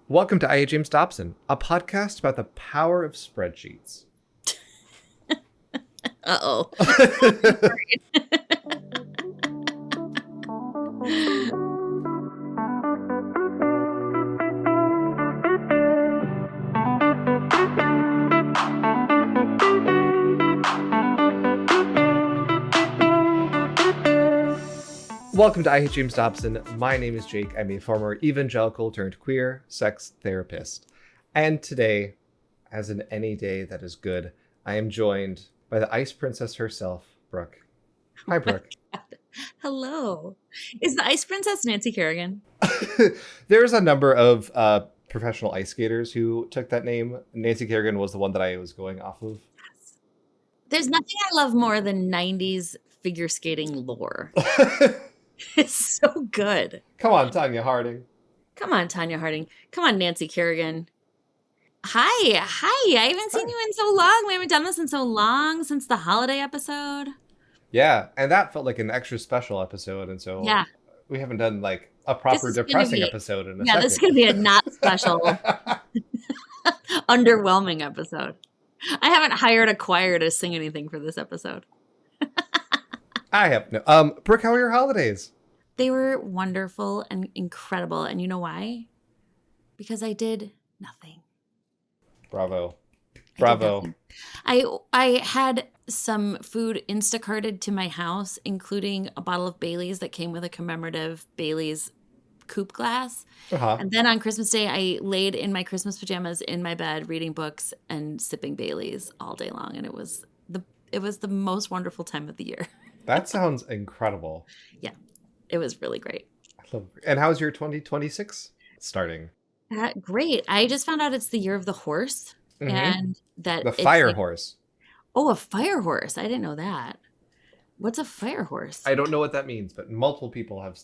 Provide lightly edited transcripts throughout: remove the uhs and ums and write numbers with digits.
Welcome to James Dobson, a podcast about the power of spreadsheets. Uh-oh. Welcome to James Dobson. My name is Jake. I'm a former evangelical turned queer sex therapist. And today, as in any day that is good, I am joined by the ice princess herself, Brooke. Hi, Brooke. Hello. Is the Ice Princess Nancy Kerrigan? There's a number of professional ice skaters who took that name. Nancy Kerrigan was the one that I was going off of. There's nothing I love more than 90s figure skating lore. It's so good. Come on, Tanya Harding. Come on, Tanya Harding. Come on, Nancy Kerrigan. Hi. I haven't seen you in so long. We haven't done this in so long, since the holiday episode. Yeah, and that felt like an extra special episode, and so we haven't done like a proper depressing episode in a second. This is going to be a not special, underwhelming episode. I haven't hired a choir to sing anything for this episode. I have no. Brooke, how were your holidays? They were wonderful and incredible, and you know why? Because I did nothing. Bravo. I had some food Instacarted to my house, including a bottle of Bailey's that came with a commemorative Bailey's coupe glass. And then on Christmas Day, I laid in my Christmas pajamas in my bed, reading books and sipping Bailey's all day long, and it was the most wonderful time of the year. That sounds incredible. Yeah, it was really great. And how's your 2026 starting? Great. I just found out it's the year of the horse. Mm-hmm. And that the fire horse. Oh, a fire horse. I didn't know that. What's a fire horse? I don't know what that means, but multiple people have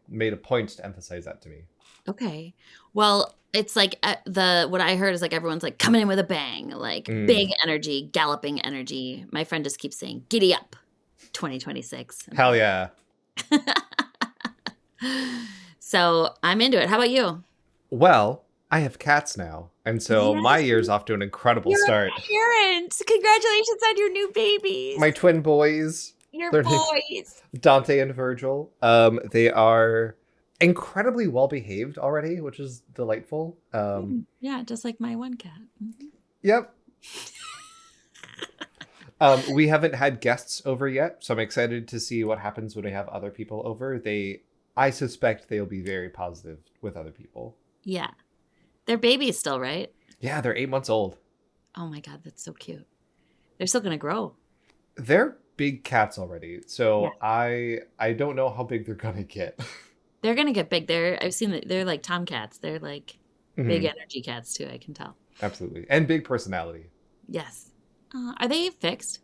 made a point to emphasize that to me. Okay. Well, it's like what I heard is like everyone's like coming in with a bang, like big energy, galloping energy. My friend just keeps saying, "Giddy up, 2026." Hell yeah. So I'm into it. How about you? Well, I have cats now, and so my year's off to an incredible start. Parents, congratulations on your new babies. My twin boys. Your boys. Dante and Virgil. They are incredibly well behaved already, which is delightful. Yeah, just like my one cat. Mm-hmm. Yep. We haven't had guests over yet, so I'm excited to see what happens when we have other people over. I suspect they'll be very positive with other people. Yeah. They're babies still, right? Yeah, they're 8 months old. Oh my God, that's so cute. They're still going to grow. They're big cats already, so yeah. I don't know how big they're going to get. They're going to get big. I've seen that they're like tomcats. They're like big energy cats too, I can tell. Absolutely. And big personality. Yes. Are they fixed?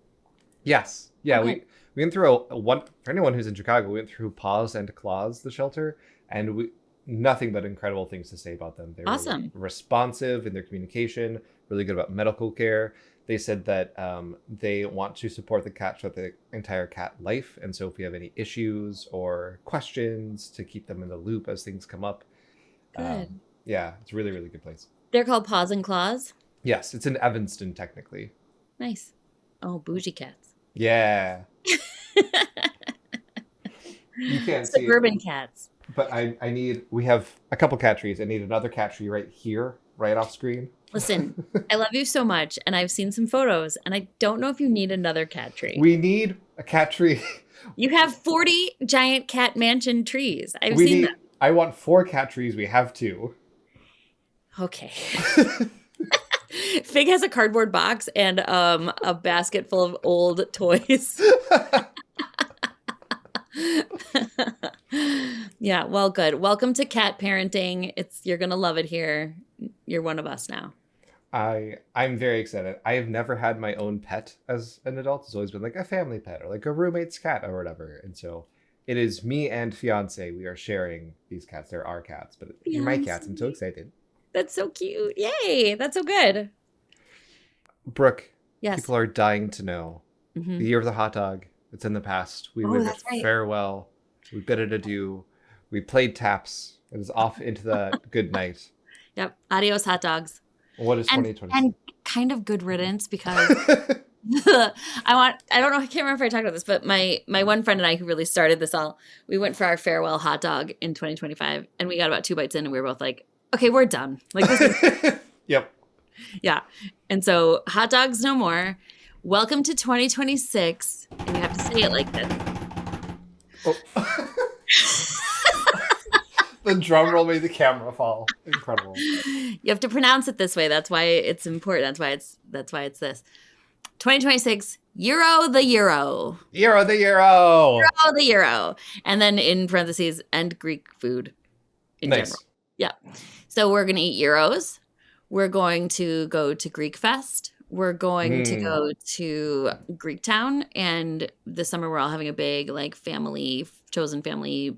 Yes. Yeah, okay. we went through for anyone who's in Chicago, we went through Paws and Claws, the shelter, and nothing but incredible things to say about them. They're awesome. Really responsive in their communication, really good about medical care. They said that they want to support the cat throughout the entire cat life. And so if we have any issues or questions, to keep them in the loop as things come up. Good. Yeah, it's a really, really good place. They're called Paws and Claws? Yes, it's in Evanston, technically. Nice. Oh, bougie cats. Yeah. You can't see Suburban cats. But we have a couple cat trees. I need another cat tree right here, right off screen. Listen, I love you so much, and I've seen some photos, and I don't know if you need another cat tree. We need a cat tree. You have 40 giant cat mansion trees. I've seen them. I want 4 cat trees. We have 2. Okay. Fig has a cardboard box and a basket full of old toys. Yeah, well, good. Welcome to cat parenting. You're gonna love it here. You're one of us now. I'm very excited. I have never had my own pet as an adult. It's always been like a family pet or like a roommate's cat or whatever. And so it is me and fiance. We are sharing these cats. They're our cats, but you're my cats. I'm so excited. That's so cute. Yay. That's so good. Brooke, yes. People are dying to know the year of the hot dog. It's in the past. We bid it farewell. We bid it adieu. We played taps. It was off into the good night. Yep. Adios, hot dogs. What is 2026? And kind of good riddance because I don't know, I can't remember if I talked about this, but my one friend and I who really started this all, we went for our farewell hot dog in 2025 and we got about 2 bites in and we were both like, okay, we're done. Like this is Yep. Yeah. And so hot dogs no more. Welcome to 2026. And you have to say it like this. Oh. The drum roll made the camera fall. Incredible. You have to pronounce it this way. That's why it's important. That's why it's this. 2026, Euro the Euro. Euro the Euro. Euro the Euro. And then in parentheses, and Greek food in general. Yeah. So we're going to eat Euros. We're going to go to Greek Fest. We're going to go to Greek Town. And this summer we're all having a big like chosen family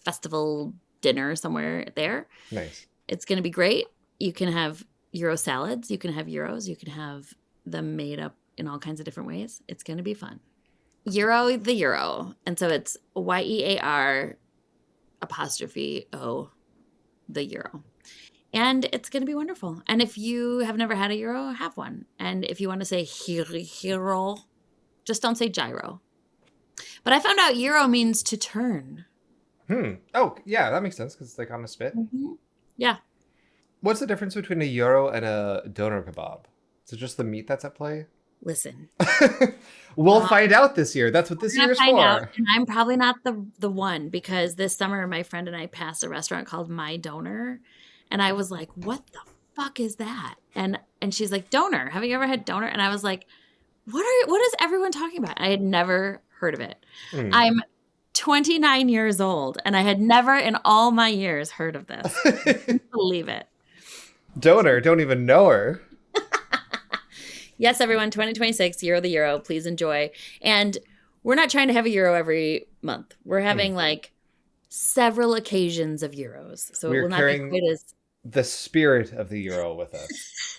festival dinner somewhere there. Nice. It's going to be great. You can have Euro salads. You can have Euros. You can have them made up in all kinds of different ways. It's going to be fun. Euro the Euro. And so it's YEAR apostrophe O the Euro. And it's going to be wonderful. And if you have never had a Euro, have one. And if you want to say hero, just don't say gyro. But I found out Euro means to turn. Oh, yeah, that makes sense because it's like on a spit. Mm-hmm. Yeah. What's the difference between a gyro and a doner kebab? Is it just the meat that's at play? Listen. We'll find out this year. That's what this year is for. And I'm probably not the one because this summer my friend and I passed a restaurant called My Doner. And I was like, what the fuck is that? And she's like, doner. Have you ever had doner? And I was like, what is everyone talking about? I had never heard of it. I'm 29 years old, and I had never in all my years heard of this. I can't believe it. Donor, don't even know her. Yes, everyone, 2026, Euro the Euro. Please enjoy. And we're not trying to have a Euro every month. We're having like several occasions of Euros. So it will not be quite as... the spirit of the Euro with us.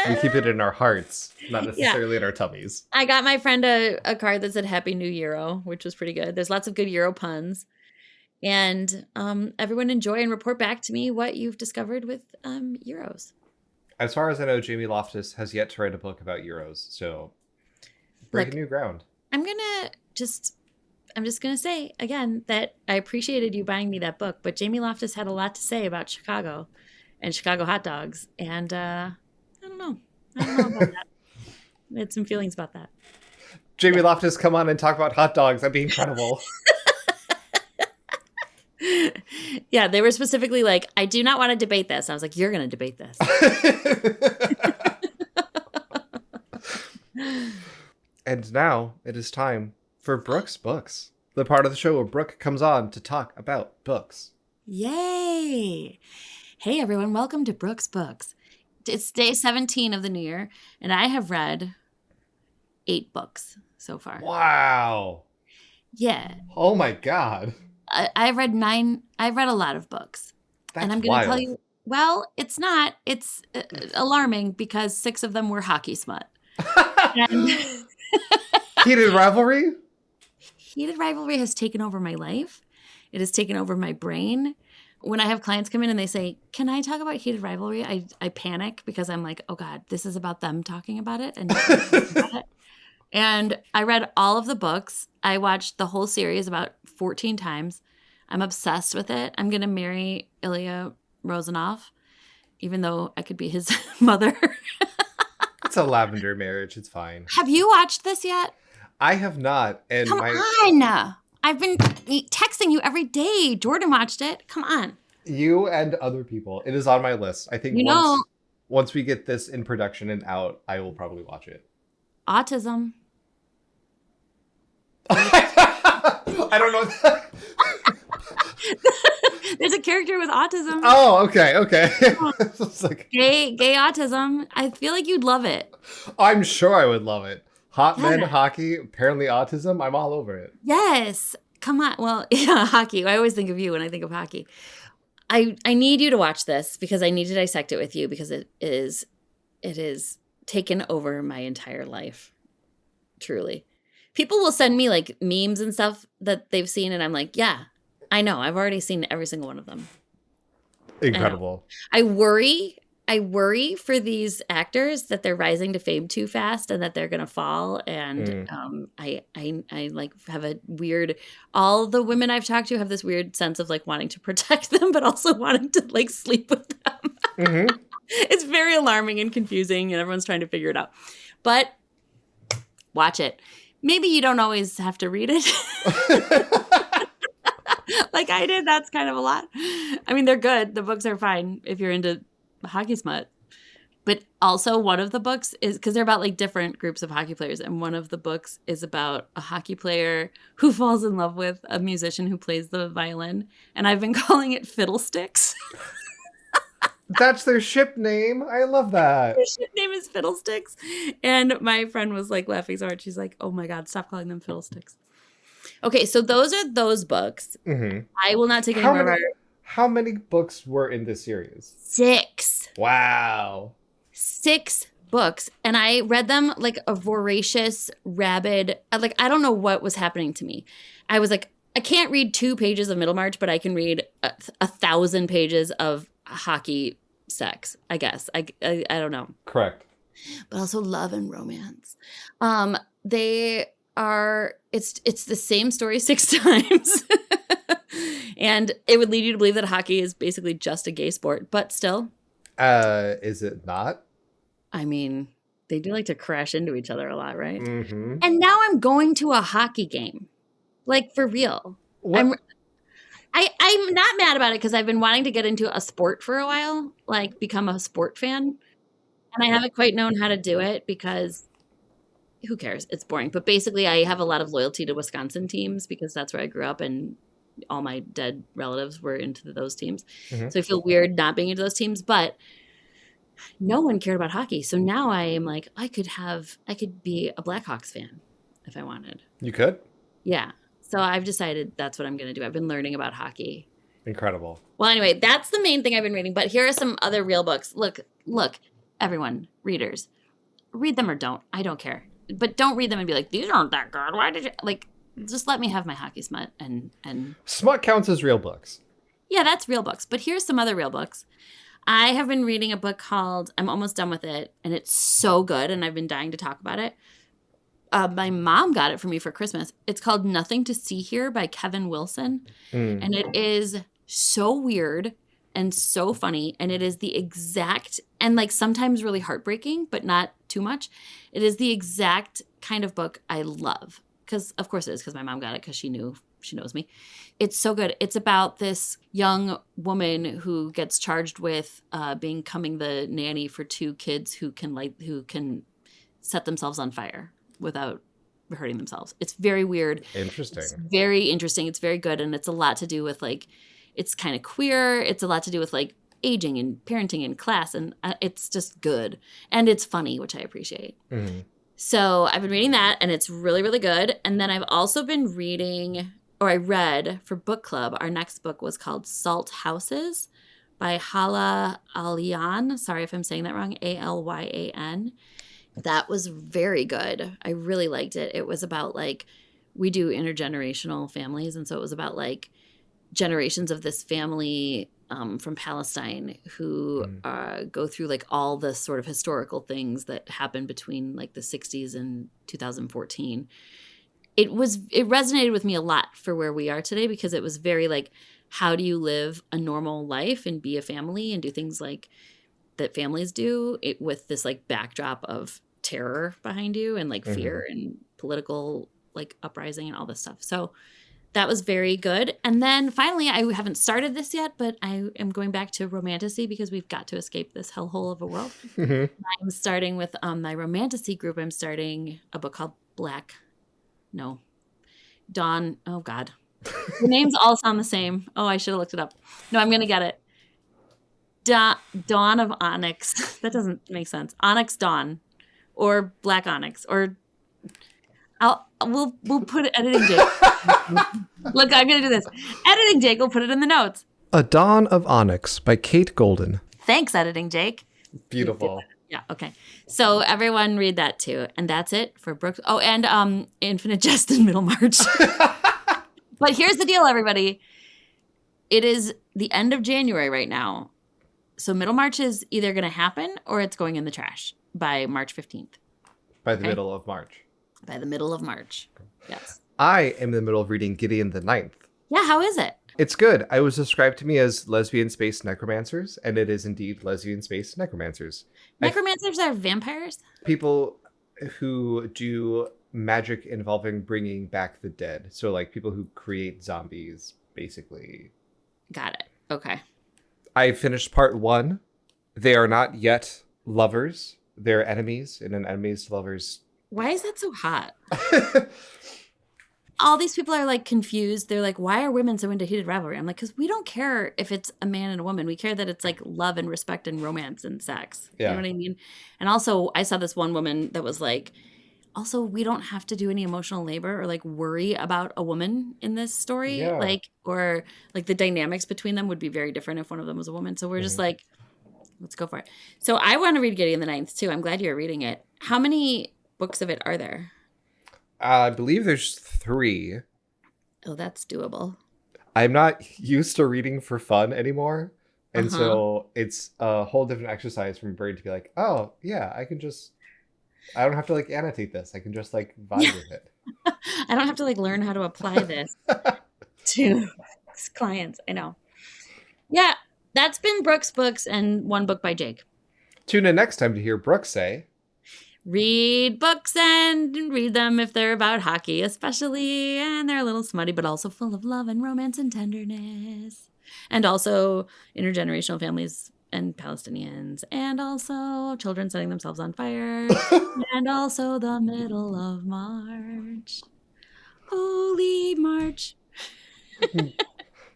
We keep it in our hearts, not necessarily in our tummies. I got my friend a card that said Happy New Euro, which was pretty good. There's lots of good Euro puns. And everyone enjoy and report back to me what you've discovered with Euros. As far as I know, Jamie Loftus has yet to write a book about Euros. So breaking new ground. I'm just going to say again that I appreciated you buying me that book, but Jamie Loftus had a lot to say about Chicago and Chicago hot dogs. And I don't know about that. I had some feelings about that. Jamie Loftus, come on and talk about hot dogs. That'd be incredible. Yeah, they were specifically like, I do not want to debate this. I was like, you're going to debate this. And now it is time for Brooke's Books, the part of the show where Brooke comes on to talk about books. Yay! Hey, everyone. Welcome to Brooke's Books. It's day 17 of the new year, and I have read 8 books so far. Wow. Yeah. Oh, my God. I've read 9. I've read a lot of books. That's and I'm going to tell you, well, it's not. It's alarming because 6 of them were hockey smut. And Heated rivalry? Heated rivalry has taken over my life. It has taken over my brain. When I have clients come in and they say, can I talk about heated rivalry? I panic because I'm like, oh God, this is about them talking about it. And I read all of the books. I watched the whole series about 14 times. I'm obsessed with it. I'm going to marry Ilya Rozanov, even though I could be his mother. It's a lavender marriage. It's fine. Have you watched this yet? I have not. And Come on. I've been texting you every day. Jordan watched it. Come on. You and other people. It is on my list. I think once we get this in production and out, I will probably watch it. Autism. I don't know that. There's a character with autism. Oh, okay. It's like... Gay autism. I feel like you'd love it. I'm sure I would love it. Hot men, hockey, apparently autism. I'm all over it. Yes. Come on. Well, yeah, hockey. I always think of you when I think of hockey. I need you to watch this because I need to dissect it with you because it is taken over my entire life. Truly. People will send me like memes and stuff that they've seen and I'm like, yeah, I know. I've already seen every single one of them. Incredible. I worry for these actors that they're rising to fame too fast and that they're gonna fall. And I like have a weird. All the women I've talked to have this weird sense of like wanting to protect them, but also wanting to like sleep with them. Mm-hmm. It's very alarming and confusing, and everyone's trying to figure it out. But watch it. Maybe you don't always have to read it. Like I did. That's kind of a lot. I mean, they're good. The books are fine if you're into hockey smut. But also one of the books is because they're about like different groups of hockey players. And one of the books is about a hockey player who falls in love with a musician who plays the violin. And I've been calling it Fiddlesticks. That's their ship name. I love that. Their ship name is Fiddlesticks. And my friend was like laughing so hard. She's like, oh my God, stop calling them Fiddlesticks. Okay, so those are those books. Mm-hmm. I will not take any more. How many books were in this series? 6. Wow. 6 books. And I read them like a voracious, rabid, like I don't know what was happening to me. I was like, I can't read 2 pages of Middlemarch, but I can read 1,000 pages of hockey sex, I guess. I don't know. Correct. But also love and romance. They are, it's the same story 6 times. And it would lead you to believe that hockey is basically just a gay sport, but still. Is it not? I mean, they do like to crash into each other a lot, right? Mm-hmm. And now I'm going to a hockey game. Like, for real. What? I'm not mad about it because I've been wanting to get into a sport for a while, like become a sport fan. And I haven't quite known how to do it because who cares? It's boring. But basically, I have a lot of loyalty to Wisconsin teams because that's where I grew up and all my dead relatives were into those teams. Mm-hmm. So I feel weird not being into those teams, but no one cared about hockey. So now I am like, I could be a Blackhawks fan if I wanted. You could? Yeah. So I've decided that's what I'm going to do. I've been learning about hockey. Incredible. Well, anyway, that's the main thing I've been reading. But here are some other real books. Look, everyone, readers, read them or don't. I don't care. But don't read them and be like, these aren't that good. Why did you like? Just let me have my hockey smut and smut counts as real books. Yeah, that's real books. But here's some other real books. I have been reading a book called, I'm almost done with it, and it's so good, and I've been dying to talk about it. My mom got it for me for Christmas. It's called Nothing to See Here by Kevin Wilson. And it is so weird and so funny. And it is the exact, and like sometimes really heartbreaking, but not too much. It is the exact kind of book I love. Because of course it is, because my mom got it because she knows me. It's so good. It's about this young woman who gets charged with becoming the nanny for 2 kids who can set themselves on fire without hurting themselves. It's very weird. Interesting. It's very interesting. It's very good. And it's a lot to do with like, it's kind of queer. It's a lot to do with like aging and parenting and class. And it's just good. And it's funny, which I appreciate. Mm-hmm. So I've been reading that and it's really, really good. And then I've also been reading, or I read for book club, our next book was called Salt Houses by Hala Alyan. Sorry if I'm saying that wrong. Alyan. That was very good. I really liked it. It was about like, we do intergenerational families. And so it was about like generations of this family from Palestine who go through like all the sort of historical things that happened between like the 60s and 2014. It resonated with me a lot for where we are today because it was very like, how do you live a normal life and be a family and do things like that families do it with this like backdrop of terror behind you and like fear and political like uprising and all this stuff. So that was very good. And then finally, I haven't started this yet, but I am going back to romantasy because we've got to escape this hellhole of a world. I'm starting with my romantasy group. I'm starting a book called Dawn. Oh God. The names all sound the same. Oh, I should have looked it up. No, I'm going to get it. Dawn of Onyx. That doesn't make sense. Onyx Dawn or Black Onyx or we'll put it, editing Jake. Look, I'm going to do this. Editing Jake will put it in the notes. A Dawn of Onyx by Kate Golden. Thanks, editing Jake. Beautiful. Yeah, okay. So everyone read that too. And that's it for Brooks. Oh, and Infinite Jest in Middlemarch. But here's the deal, everybody. It is the end of January right now. So Middlemarch is either going to happen or it's going in the trash by March 15th. By the middle of March. By the middle of March. Yes. I am in the middle of reading Gideon the Ninth. Yeah, how is it? It's good. It was described to me as lesbian space necromancers, and it is indeed lesbian space necromancers. Necromancers are vampires? People who do magic involving bringing back the dead. So like people who create zombies, basically. Got it. Okay. I finished part 1. They are not yet lovers. They're enemies in an enemies to lovers. Why is that so hot? All these people are like confused. They're like, why are women so into heated rivalry? I'm like, because we don't care if it's a man and a woman. We care that it's like love and respect and romance and sex. Yeah. You know what I mean? And also, I saw this one woman that was like, also, we don't have to do any emotional labor or like worry about a woman in this story. Yeah. Like, or like the dynamics between them would be very different if one of them was a woman. So we're just like, let's go for it. So I want to read Gideon the Ninth too. I'm glad you're reading it. How many books of it are there? I believe there's 3. Oh, that's doable. I'm not used to reading for fun anymore. And so it's a whole different exercise for my brain to be like, oh, yeah, I don't have to like annotate this. I can just like vibe with it. I don't have to like learn how to apply this to clients. I know. Yeah, that's been Brooke's books and one book by Jake. Tune in next time to hear Brooke say, read books and read them if they're about hockey, especially, and they're a little smutty, but also full of love and romance and tenderness. And also intergenerational families and Palestinians, and also children setting themselves on fire, and also the middle of March. Holy March.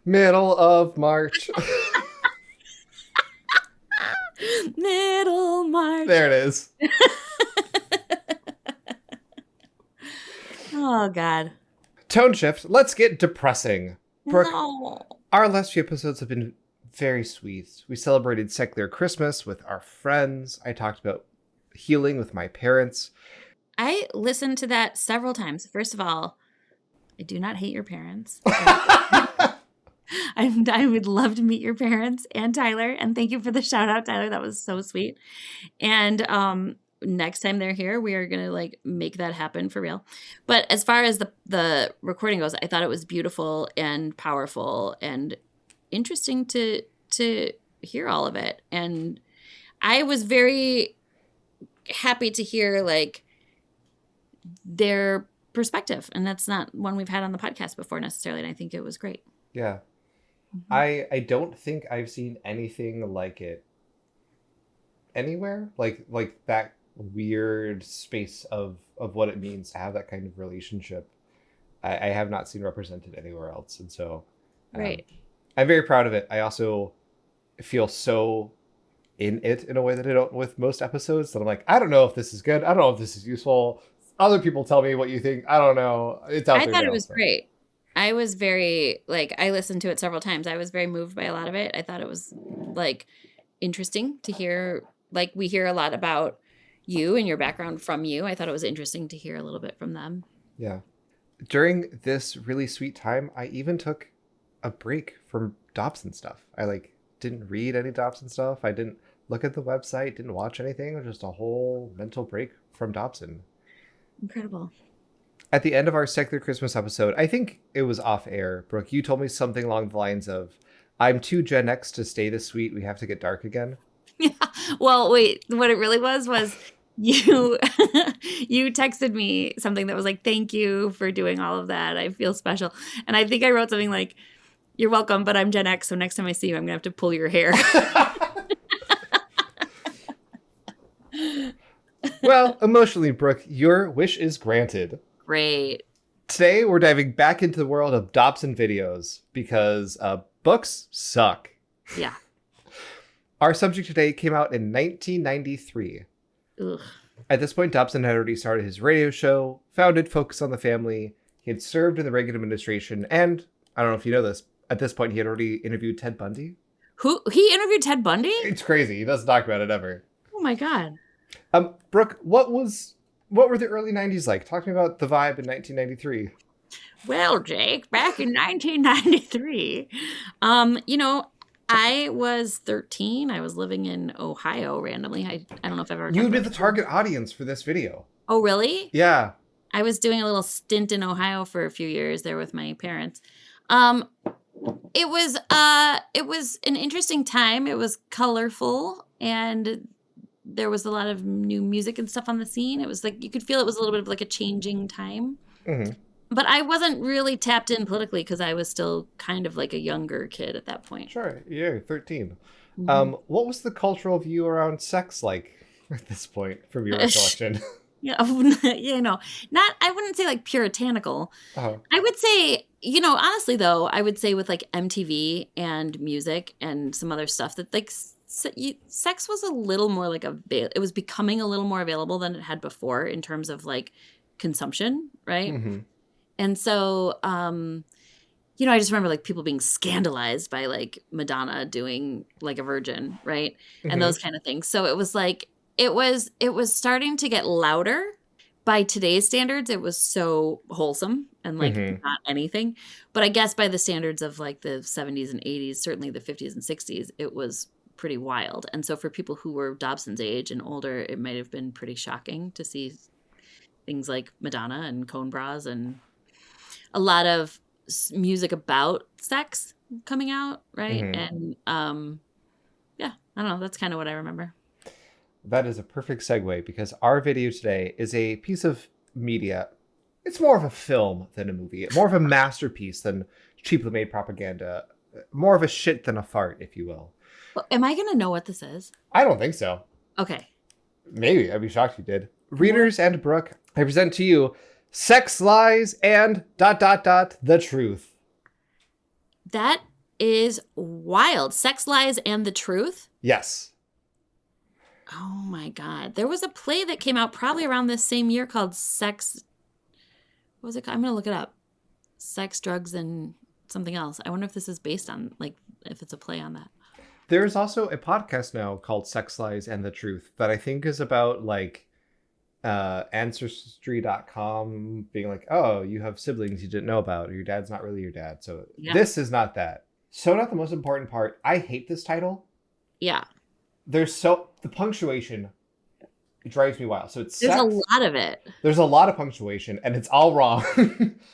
Middle of March. Middle March. There it is. Oh, God. Tone shift. Let's get depressing. Brooke, no. Our last few episodes have been very sweet. We celebrated secular Christmas with our friends. I talked about healing with my parents. I listened to that several times. First of all, I do not hate your parents. I would love to meet your parents and Tyler. And thank you for the shout out, Tyler. That was so sweet. And next time they're here, we are going to like make that happen for real. But as far as the recording goes, I thought it was beautiful and powerful and interesting to hear all of it. And I was very happy to hear like their perspective. And that's not one we've had on the podcast before necessarily. And I think it was great. Yeah. Mm-hmm. I don't think I've seen anything like it anywhere. Like that weird space of what it means to have that kind of relationship. I have not seen represented anywhere else. And so right. I'm very proud of it. I also feel so in it in a way that I don't with most episodes that I'm like, I don't know if this is good. I don't know if this is useful. Other people tell me what you think. I don't know. It's out there. I thought it was great. I was very, like, I listened to it several times. I was very moved by a lot of it. I thought it was, like, interesting to hear. Like, we hear a lot about you and your background from you. I thought it was interesting to hear a little bit from them. Yeah. During this really sweet time, I even took a break from Dobson stuff. I, didn't read any Dobson stuff. I didn't look at the website, didn't watch anything. It was just a whole mental break from Dobson. Incredible. At the end of our secular Christmas episode, I think it was off air, Brooke, you told me something along the lines of, I'm too Gen X to stay this sweet. We have to get dark again. Yeah. Well, wait, what it really was you you texted me something that was like, thank you for doing all of that. I feel special. And I think I wrote something like, you're welcome, but I'm Gen X. So next time I see you, I'm going to have to pull your hair. Well, emotionally, Brooke, your wish is granted. Great. Today, we're diving back into the world of Dobson videos because books suck. Yeah. Our subject today came out in 1993. Ugh. At this point, Dobson had already started his radio show, founded Focus on the Family. He had served in the Reagan administration, and I don't know if you know this, at this point, he had already interviewed Ted Bundy. Who? He interviewed Ted Bundy? It's crazy. He doesn't talk about it ever. Oh my God. Brooke, what were the early 90s like? Talk to me about the vibe in 1993. Well, Jake, back in 1993, I was 13. I was living in Ohio randomly. I don't know if I've ever You would be the target audience for this video. Oh, really? Yeah. I was doing a little stint in Ohio for a few years there with my parents. It was an interesting time. It was colorful and there was a lot of new music and stuff on the scene. It was like you could feel it was a little bit of like a changing time. Mm-hmm. But I wasn't really tapped in politically because I was still kind of like a younger kid at that point. Sure. Yeah, 13. Mm-hmm. What was the cultural view around sex like at this point from your recollection? Yeah, I wouldn't say like puritanical. Uh-huh. I would say, honestly though, I would say with like MTV and music and some other stuff that like sex was a little more like it was becoming a little more available than it had before in terms of like consumption, right? Mm-hmm. And so, I just remember like people being scandalized by like Madonna doing like a virgin, right? Mm-hmm. And those kind of things. So it was like, it was starting to get louder. By today's standards, it was so wholesome and like not anything. But I guess by the standards of like the 70s and 80s, certainly the 50s and 60s, it was pretty wild. And so for people who were Dobson's age and older, it might have been pretty shocking to see things like Madonna and cone bras and a lot of music about sex coming out, right? Mm-hmm. And I don't know. That's kind of what I remember. That is a perfect segue because our video today is a piece of media. It's more of a film than a movie, more of a masterpiece than cheaply made propaganda, more of a shit than a fart, if you will. Well, am I going to know what this is? I don't think so. Okay. Maybe. I'd be shocked you did. Readers and Brooke, I present to you Sex, Lies, and ... the Truth. That is wild. Sex, Lies, and the Truth? Yes. Oh my God. There was a play that came out probably around this same year called Sex. What was it called? I'm going to look it up. Sex, Drugs, and something else. I wonder if this is based on, like, if it's a play on that. There's also a podcast now called Sex, Lies, and the Truth that I think is about, like, Ancestry.com being like, oh, you have siblings you didn't know about, or your dad's not really your dad. So This is not that. So not the most important part. I hate this title. Yeah. The punctuation drives me wild. So there's a lot of it. There's a lot of punctuation and it's all wrong.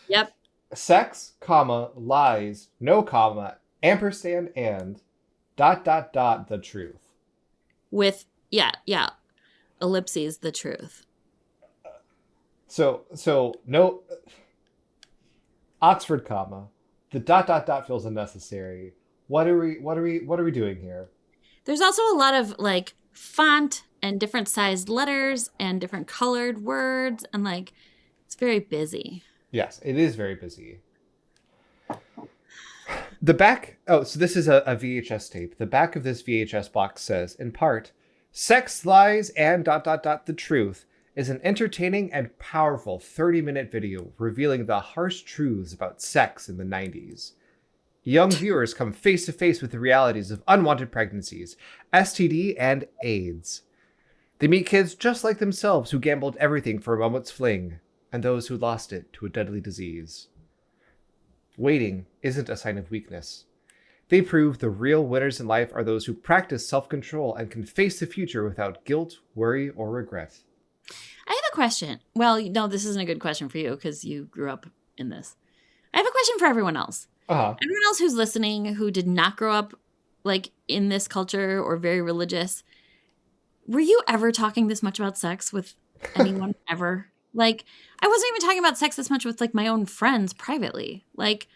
Yep. Sex, comma, lies, no comma, ampersand, and ... the truth. With, ellipses, the truth. So no Oxford comma. The ... feels unnecessary. What are we doing here? There's also a lot of like font and different sized letters and different colored words and like it's very busy. Yes, it is very busy. The back, so this is a VHS tape. The back of this VHS box says, in part, Sex, Lies, and ... the Truth is an entertaining and powerful 30-minute video revealing the harsh truths about sex in the 90s. Young viewers come face to face with the realities of unwanted pregnancies, STD, and AIDS. They meet kids just like themselves who gambled everything for a moment's fling, and those who lost it to a deadly disease. Waiting isn't a sign of weakness. They prove the real winners in life are those who practice self-control and can face the future without guilt, worry, or regret. I have a question. Well, no, this isn't a good question for you because you grew up in this. I have a question for everyone else. Uh-huh. Everyone else who's listening who did not grow up like in this culture or very religious. Were you ever talking this much about sex with anyone ever? Like, I wasn't even talking about sex this much with like my own friends privately. Like,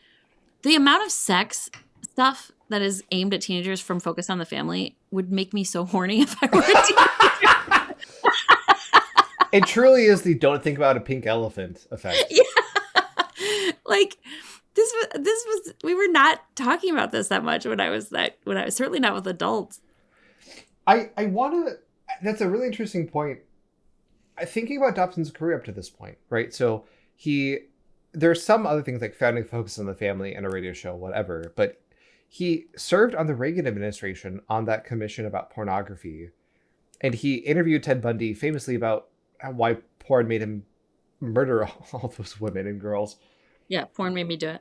the amount of sex stuff that is aimed at teenagers from Focus on the Family would make me so horny if I were a teenager. It truly is the don't think about a pink elephant effect. Yeah. Like, this was we were not talking about this that much when I was certainly not with adults. I want to, that's a really interesting point. Thinking about Dobson's career up to this point, right? So there's some other things like founding Focus on the Family and a radio show, whatever, but he served on the Reagan administration on that commission about pornography. And he interviewed Ted Bundy famously about why porn made him murder all those women and girls. Yeah, porn made me do it.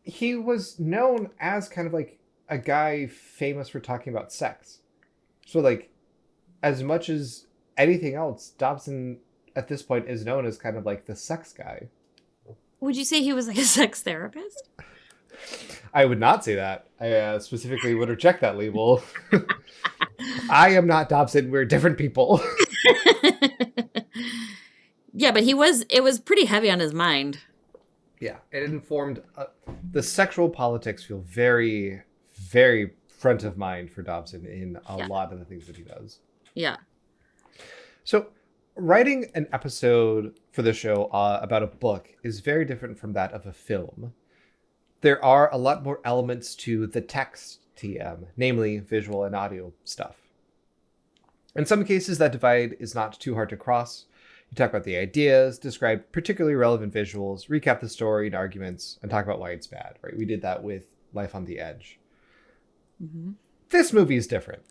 He was known as kind of like a guy famous for talking about sex. So, like, as much as anything else, Dobson at this point is known as kind of like the sex guy. Would you say he was like a sex therapist? I would not say that. I specifically would reject that label. I am not Dobson. We're different people. Yeah, but it was pretty heavy on his mind. Yeah, it informed the sexual politics feel very, very front of mind for Dobson in a lot of the things that he does. Yeah. So writing an episode for the show about a book is very different from that of a film. There are a lot more elements to the text TM, namely visual and audio stuff. In some cases, that divide is not too hard to cross. You talk about the ideas, describe particularly relevant visuals, recap the story and arguments, and talk about why it's bad, right? We did that with Life on the Edge. Mm-hmm. This movie is different.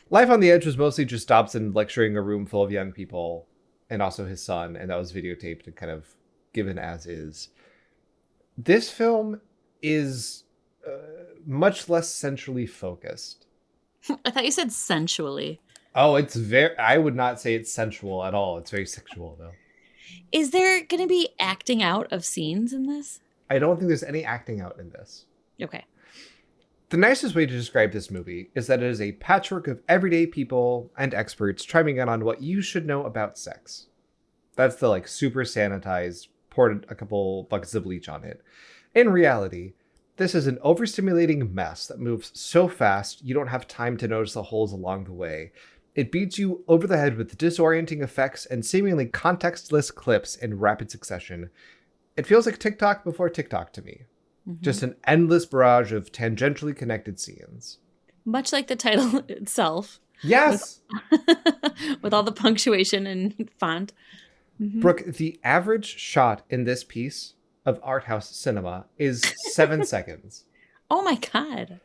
Life on the Edge was mostly just Dobson lecturing a room full of young people and also his son, and that was videotaped and kind of given as is. This film is much less centrally focused. I thought you said sensually. Oh, it's very... I would not say it's sensual at all. It's very sexual, though. Is there going to be acting out of scenes in this? I don't think there's any acting out in this. Okay. The nicest way to describe this movie is that it is a patchwork of everyday people and experts chiming in on what you should know about sex. That's the, like, super sanitized, poured a couple buckets of bleach on it. In reality, this is an overstimulating mess that moves so fast you don't have time to notice the holes along the way. It beats you over the head with disorienting effects and seemingly contextless clips in rapid succession. It feels like TikTok before TikTok to me. Mm-hmm. Just an endless barrage of tangentially connected scenes. Much like the title itself. Yes! With all the punctuation and font. Mm-hmm. Brooke, the average shot in this piece of art house cinema is 7 seconds. Oh my God.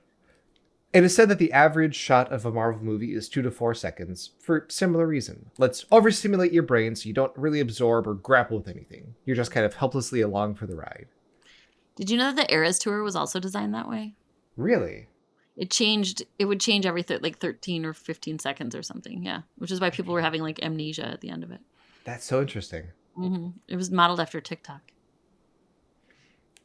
It is said that the average shot of a Marvel movie is 2 to 4 seconds for similar reason. Let's overstimulate your brain so you don't really absorb or grapple with anything. You're just kind of helplessly along for the ride. Did you know that the Eras Tour was also designed that way? Really? It would change every 13 or 15 seconds or something, yeah. Which is why people were having like amnesia at the end of it. That's so interesting. Mm-hmm. It was modeled after TikTok.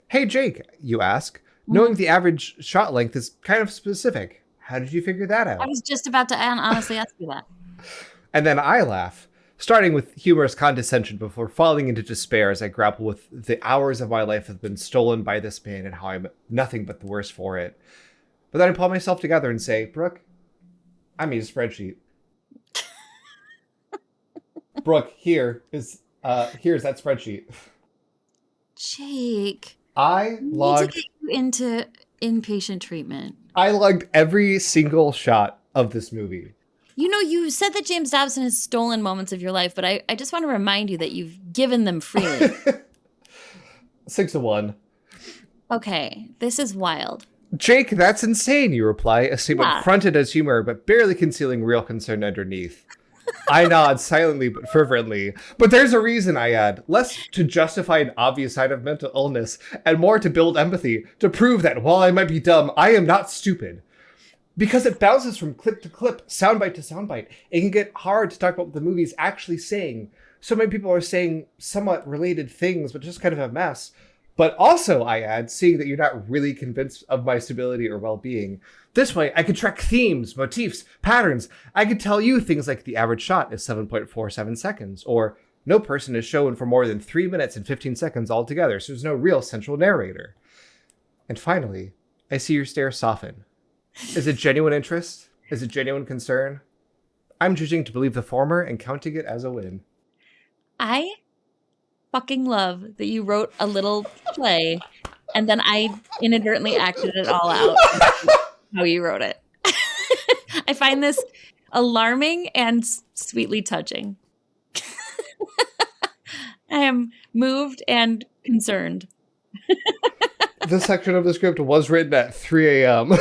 Hey, Jake, you ask. Knowing the average shot length is kind of specific. How did you figure that out? I was just about to honestly ask you that. And then I laugh, starting with humorous condescension before falling into despair as I grapple with the hours of my life that have been stolen by this man and how I'm nothing but the worse for it. But then I pull myself together and say, Brooke, I made a spreadsheet. Brooke, here's that spreadsheet. Jake. I logged... need to get you into inpatient treatment. I logged every single shot of this movie. You know, you said that James Dobson has stolen moments of your life, but I just want to remind you that you've given them freely. 6 to 1. Okay, this is wild. Jake, that's insane, you reply, a statement fronted as humor, but barely concealing real concern underneath. I nod silently but fervently. But there's a reason, I add. Less to justify an obvious sign of mental illness, and more to build empathy, to prove that while I might be dumb, I am not stupid. Because it bounces from clip to clip, soundbite to soundbite, it can get hard to talk about what the movie's actually saying. So many people are saying somewhat related things, but just kind of a mess. But also, I add, seeing that you're not really convinced of my stability or well-being. This way, I can track themes, motifs, patterns. I can tell you things like the average shot is 7.47 seconds, or no person is shown for more than 3 minutes and 15 seconds altogether, so there's no real central narrator. And finally, I see your stare soften. Is it genuine interest? Is it genuine concern? I'm choosing to believe the former and counting it as a win. I fucking love that you wrote a little play and then I inadvertently acted it all out how you wrote it. I find this alarming and sweetly touching. I am moved and concerned. This section of the script was written at 3 a.m.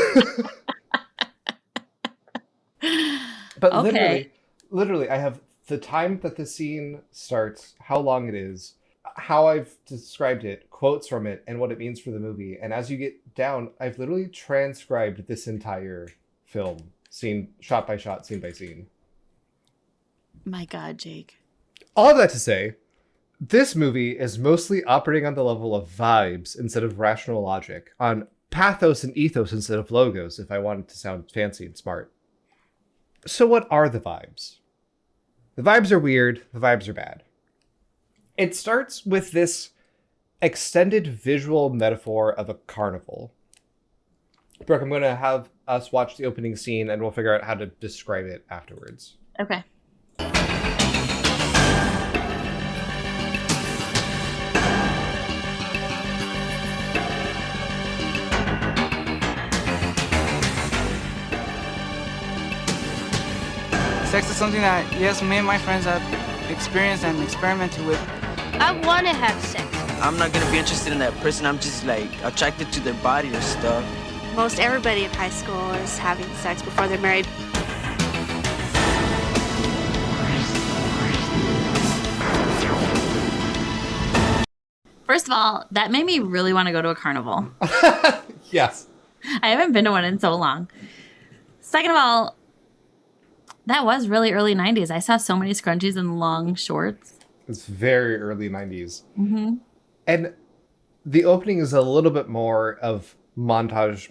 But okay. literally, I have the time that the scene starts, how long it is, how I've described it, quotes from it, and what it means for the movie. And as you get down, I've literally transcribed this entire film, scene, shot by shot, scene by scene. My God, Jake. All of that to say, this movie is mostly operating on the level of vibes instead of rational logic, on pathos and ethos instead of logos, if I wanted to sound fancy and smart. So what are the vibes? The vibes are weird, the vibes are bad. It starts with this extended visual metaphor of a carnival. Brooke, I'm going to have us watch the opening scene and we'll figure out how to describe it afterwards. Okay. Sex is something that, yes, me and my friends have experienced and experimented with. I want to have sex. I'm not gonna be interested in that person. I'm just like attracted to their body or stuff. Most everybody in high school is having sex before they're married. First of all, that made me really want to go to a carnival. Yes. I haven't been to one in so long. Second of all, that was really early 90s. I saw so many scrunchies and long shorts. It's very early 90s. Mm-hmm. And the opening is a little bit more of montage,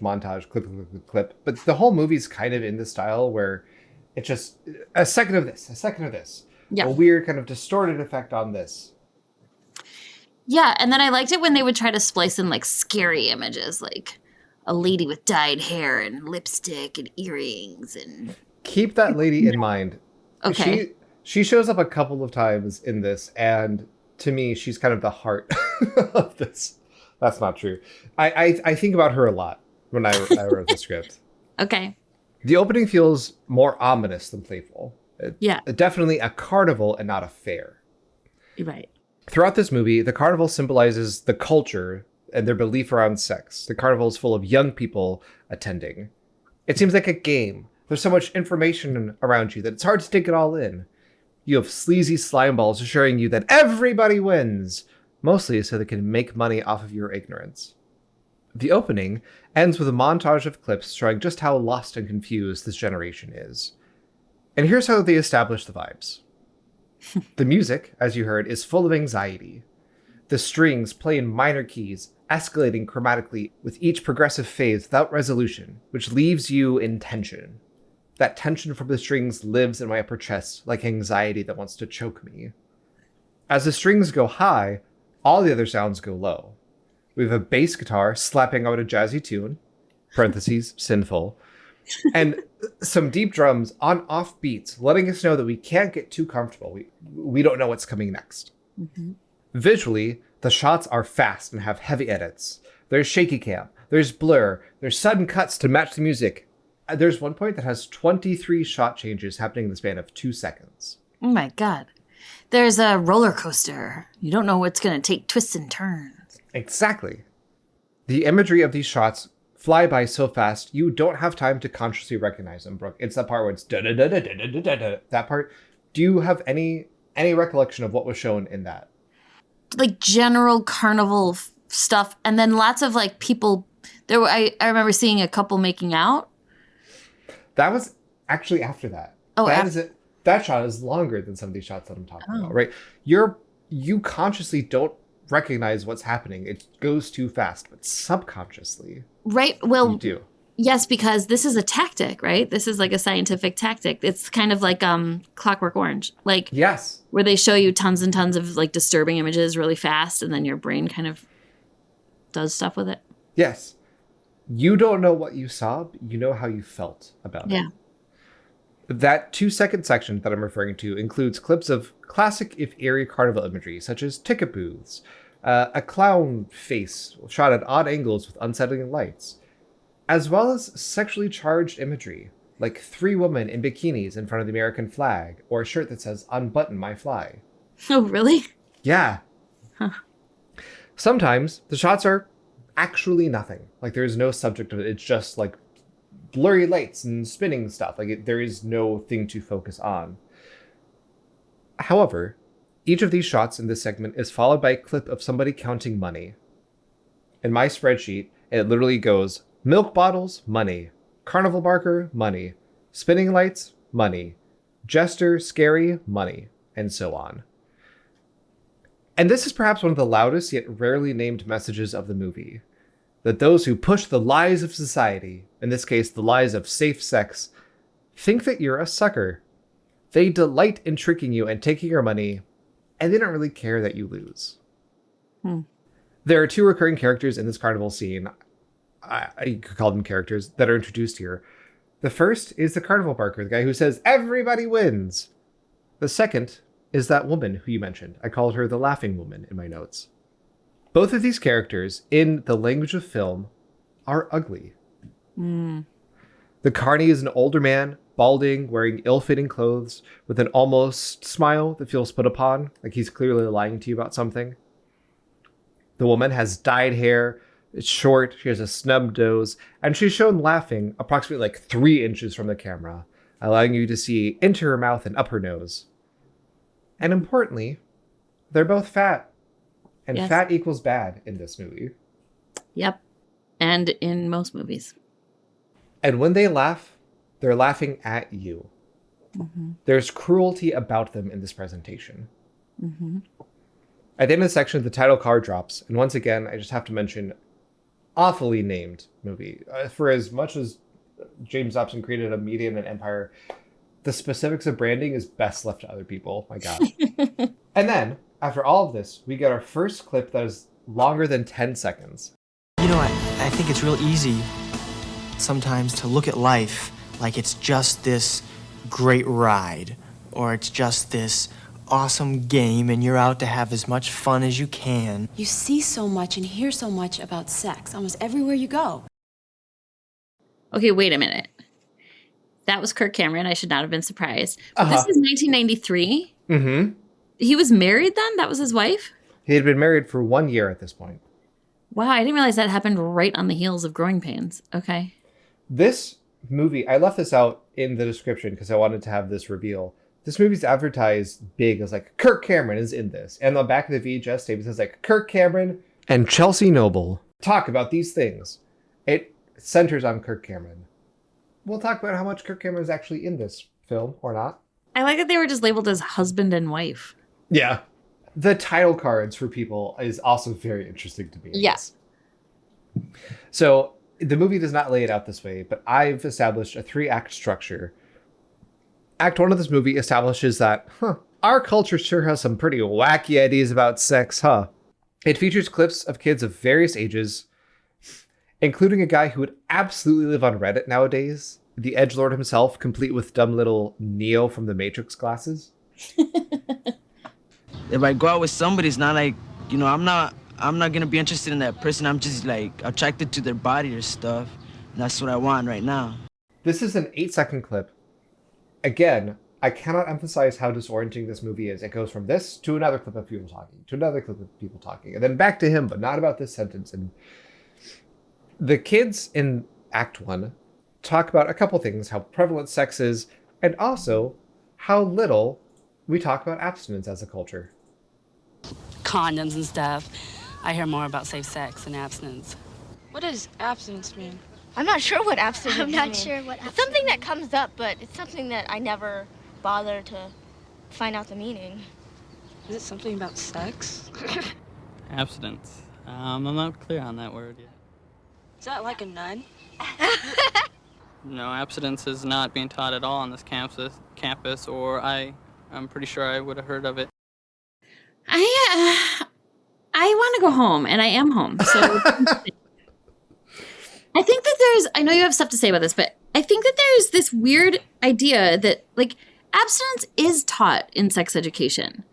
clip. But the whole movie's kind of in the style where it's just a second of this. Yeah. A weird kind of distorted effect on this. Yeah, and then I liked it when they would try to splice in like scary images, like a lady with dyed hair and lipstick and earrings and... Keep that lady in mind. Okay. She shows up a couple of times in this, and to me, she's kind of the heart of this. That's not true. I think about her a lot when I wrote the script. Okay. The opening feels more ominous than playful. Yeah. Definitely a carnival and not a fair. You're right. Throughout this movie, the carnival symbolizes the culture and their belief around sex. The carnival is full of young people attending. It seems like a game. There's so much information around you that it's hard to take it all in. You have sleazy slime balls assuring you that everybody wins, mostly so they can make money off of your ignorance. The opening ends with a montage of clips showing just how lost and confused this generation is. And here's how they establish the vibes. The music, as you heard, is full of anxiety. The strings play in minor keys, escalating chromatically with each progressive phase without resolution, which leaves you in tension. That tension from the strings lives in my upper chest like anxiety that wants to choke me. As the strings go high, all the other sounds go low. We have a bass guitar slapping out a jazzy tune, parentheses, sinful, and some deep drums on off beats, letting us know that we can't get too comfortable. We don't know what's coming next. Mm-hmm. Visually, the shots are fast and have heavy edits. There's shaky cam, there's blur, there's sudden cuts to match the music. There's one point that has 23 shot changes happening in the span of 2 seconds. Oh my God. There's a roller coaster. You don't know what's going to take twists and turns. Exactly. The imagery of these shots fly by so fast, you don't have time to consciously recognize them, Brooke. It's that part where it's da-da-da-da-da-da-da-da. That part. Do you have any recollection of what was shown in that? Like general carnival stuff. And then lots of like people. I remember seeing a couple making out. That was actually after that. Oh, that shot is longer than some of these shots that I'm talking about, right? You consciously don't recognize what's happening. It goes too fast, but subconsciously, right? Well, you do. Yes, because this is a tactic, right? This is like a scientific tactic. It's kind of like Clockwork Orange, like yes, where they show you tons and tons of like disturbing images really fast, and then your brain kind of does stuff with it. Yes. You don't know what you saw, but you know how you felt about it. That 2-second section that I'm referring to includes clips of classic, if eerie, carnival imagery, such as ticket booths, a clown face shot at odd angles with unsettling lights, as well as sexually charged imagery, like 3 women in bikinis in front of the American flag, or a shirt that says, "Unbutton my fly." Oh, really? Yeah. Huh. Sometimes the shots are actually nothing. Like there is no subject of it. It's just like blurry lights and spinning stuff. Like there is no thing to focus on. However, Each of these shots in this segment is followed by a clip of somebody counting money. In my spreadsheet, it literally goes milk bottles, money. Carnival barker, money. Spinning lights, money. Jester, scary, money. And so on. And this is perhaps one of the loudest yet rarely named messages of the movie. That those who push the lies of society, in this case the lies of safe sex, think that you're a sucker. They delight in tricking you and taking your money, and they don't really care that you lose. There are two recurring characters in this carnival scene. I could call them characters that are introduced here. The first is the carnival barker, the guy who says, everybody wins. The second is that woman who you mentioned. I called her the laughing woman in my notes. Both of these characters, in the language of film, are ugly. The carny is an older man, balding, wearing ill-fitting clothes, with an almost smile that feels put upon, like he's clearly lying to you about something. The woman has dyed hair, it's short, she has a snub nose, and she's shown laughing approximately like 3 inches from the camera, allowing you to see into her mouth and up her nose. And importantly, they're both fat. And Yes. fat equals bad in this movie. Yep. And in most movies. And when they laugh, they're laughing at you. There's cruelty about them in this presentation. At the end of the section, the title card drops. And once again, I just have to mention, awfully named movie. For as much as James Dobson created a media and an empire, the specifics of branding is best left to other people. My God. And then, after all of this, we get our first clip that is longer than 10 seconds. You know, I think it's real easy sometimes to look at life like it's just this great ride, or it's just this awesome game and you're out to have as much fun as you can. You see so much and hear so much about sex almost everywhere you go. Okay, wait a minute. That was Kirk Cameron. I should not have been surprised. But this is 1993. He was married then? That was his wife? He had been married for 1 year at this point. Wow, I didn't realize that happened right on the heels of Growing Pains. Okay. This movie, I left this out in the description because I wanted to have this reveal. This movie's advertised big as like, Kirk Cameron is in this. And on the back of the VHS tape, it says like, Kirk Cameron and Chelsea Noble talk about these things. It centers on Kirk Cameron. We'll talk about how much Kirk Cameron is actually in this film or not. I like that they were just labeled as husband and wife. Yeah. The title cards for people is also very interesting to me. Yes. So the movie does not lay it out this way, but I've established a 3-act structure. Act 1 of this movie establishes that, our culture sure has some pretty wacky ideas about sex, huh? It features clips of kids of various ages, including a guy who would absolutely live on Reddit nowadays, the edgelord himself, complete with dumb little Neo from the Matrix glasses. If I go out with somebody, it's not like, you know, I'm not gonna be interested in that person. I'm just like attracted to their body or stuff. And that's what I want right now. This is an 8-second clip. Again, I cannot emphasize how disorienting this movie is. It goes from this to another clip of people talking, to another clip of people talking, and then back to him, but not about this sentence. And the kids in Act 1 talk about a couple things, how prevalent sex is, and also how little we talk about abstinence as a culture. Condoms and stuff. I hear more about safe sex and abstinence. What does abstinence mean? I'm not sure what abstinence means. I'm not sure what It's something that comes up, but it's something that I never bother to find out the meaning. Is it something about sex? Abstinence. I'm not clear on that word yet. Is that like a nun? No, abstinence is not being taught at all on this campus, or I'm pretty sure I would have heard of it. I want to go home, and I am home. So I think that I know you have stuff to say about this, but I think that there's this weird idea that, like, abstinence is taught in sex education.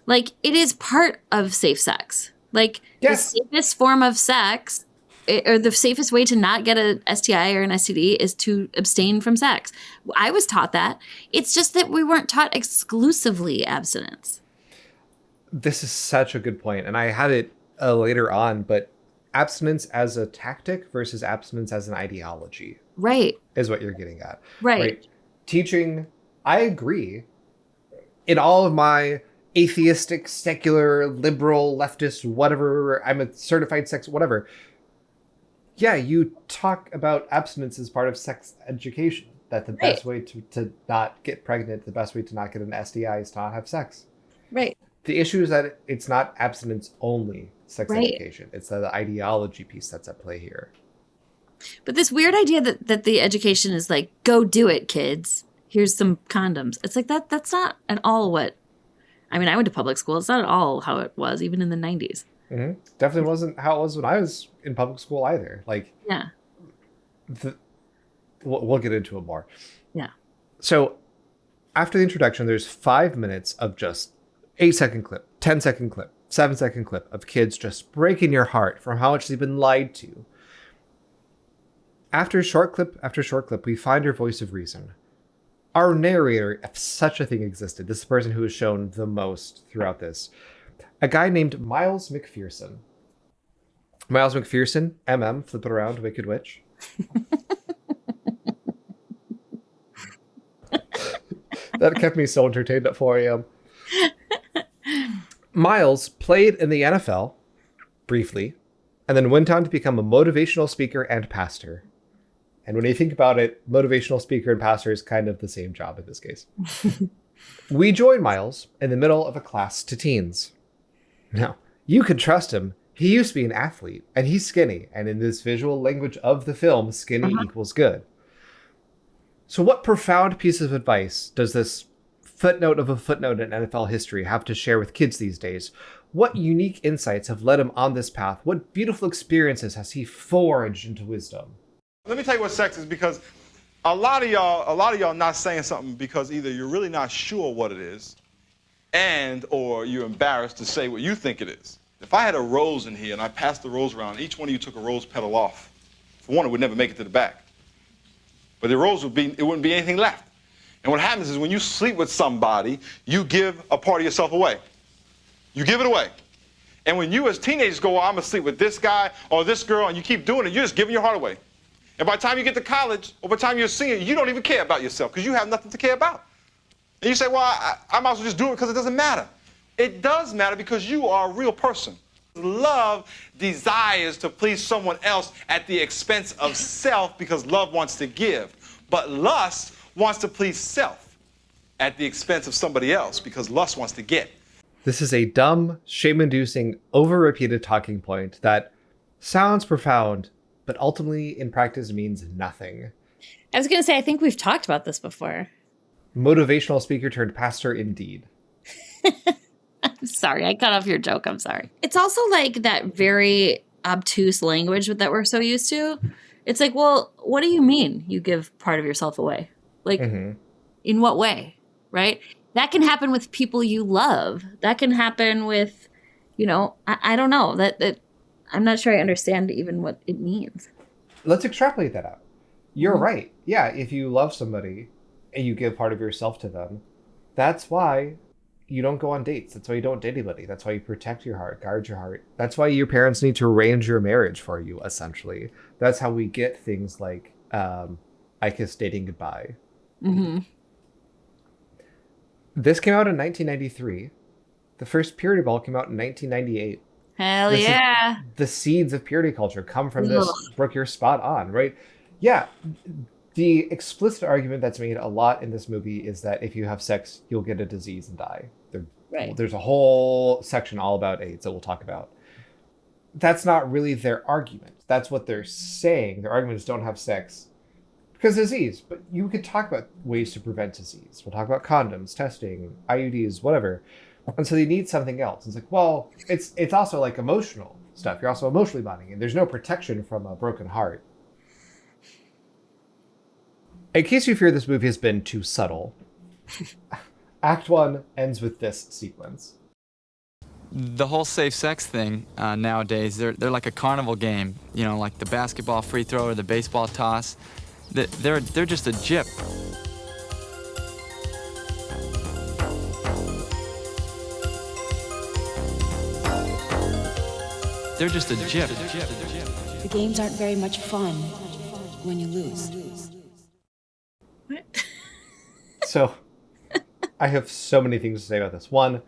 Like, it is part of safe sex. Like, Yes. the safest form of sex, or the safest way to not get a STI or an STD is to abstain from sex. I was taught that. It's just that we weren't taught exclusively abstinence. This is such a good point, and I had it later on, but abstinence as a tactic versus abstinence as an ideology. Right. Is what you're getting at. Right. Teaching, I agree. In all of my atheistic, secular, liberal, leftist, whatever, I'm a certified sex, whatever. Yeah, you talk about abstinence as part of sex education. That the best way to not get pregnant, the best way to not get an STI is to not have sex. Right. The issue is that it's not abstinence only sex education. It's the ideology piece that's at play here. But this weird idea that the education is like, go do it, kids. Here's some condoms. It's like that's not at all what... I mean, I went to public school. It's not at all how it was, even in the 90s. Mm-hmm. Definitely wasn't how it was when I was in public school either. Like, yeah. We'll get into it more. Yeah. So after the introduction, there's 5 minutes of just 8-second clip, 10-second clip, 7-second clip of kids just breaking your heart from how much they've been lied to. After short clip after short clip, we find our voice of reason. Our narrator, if such a thing existed, this is the person who is shown the most throughout this. A guy named Miles McPherson. Miles McPherson, MM, flip it around, Wicked Witch. That kept me so entertained at 4 a.m. Miles played in the NFL, briefly, and then went on to become a motivational speaker and pastor. And when you think about it, motivational speaker and pastor is kind of the same job in this case. We join Miles in the middle of a class to teens. Now, you can trust him. He used to be an athlete, and he's skinny. And in this visual language of the film, skinny equals good. So what profound piece of advice does this footnote of a footnote in NFL history have to share with kids these days? What unique insights have led him on this path? What beautiful experiences has he forged into wisdom? Let me tell you what sex is, because a lot of y'all not saying something because either you're really not sure what it is, and or you're embarrassed to say what you think it is. If I had a rose in here and I passed the rose around, each one of you took a rose petal off. For one, it would never make it to the back. But the rose wouldn't be anything left. And what happens is when you sleep with somebody, you give a part of yourself away. You give it away. And when you as teenagers go, I'm gonna sleep with this guy or this girl, and you keep doing it, you're just giving your heart away. And by the time you get to college, or by the time you're a senior, you don't even care about yourself because you have nothing to care about. And you say, well, I might as well just do it because it doesn't matter. It does matter because you are a real person. Love desires to please someone else at the expense of self because love wants to give. But lust wants to please self at the expense of somebody else because lust wants to get. This is a dumb, shame-inducing, over-repeated talking point that sounds profound, but ultimately in practice means nothing. I was going to say, I think we've talked about this before. Motivational speaker turned pastor indeed. I'm sorry, I cut off your joke. I'm sorry. It's also like that very obtuse language that we're so used to. It's like, well, what do you mean you give part of yourself away? Like, in what way, right? That can happen with people you love. That can happen with, I don't know. That I'm not sure I understand even what it means. Let's extrapolate that out. You're right. Yeah, if you love somebody and you give part of yourself to them, that's why you don't go on dates. That's why you don't date anybody. That's why you protect your heart, guard your heart. That's why your parents need to arrange your marriage for you, essentially. That's how we get things like I Kiss Dating Goodbye. Mm-hmm. This came out in 1993. The first Purity Ball came out in 1998. Hell yeah. The seeds of purity culture come from this. Brooke, you're spot on, right? Yeah. The explicit argument that's made a lot in this movie is that if you have sex, you'll get a disease and die. There's a whole section all about AIDS that we'll talk about. That's not really their argument. That's what they're saying. Their argument is don't have sex because disease. But you could talk about ways to prevent disease. We'll talk about condoms, testing, IUDs, whatever. And so they need something else. It's like, well, it's also like emotional stuff. You're also emotionally bonding, and there's no protection from a broken heart. In case you fear this movie has been too subtle, Act 1 ends with this sequence. The whole safe sex thing nowadays, they're like a carnival game. Like the basketball free throw or the baseball toss. They're just a jip. They're just a jip. The games aren't very much fun when you lose. What? So, I have so many things to say about this. One,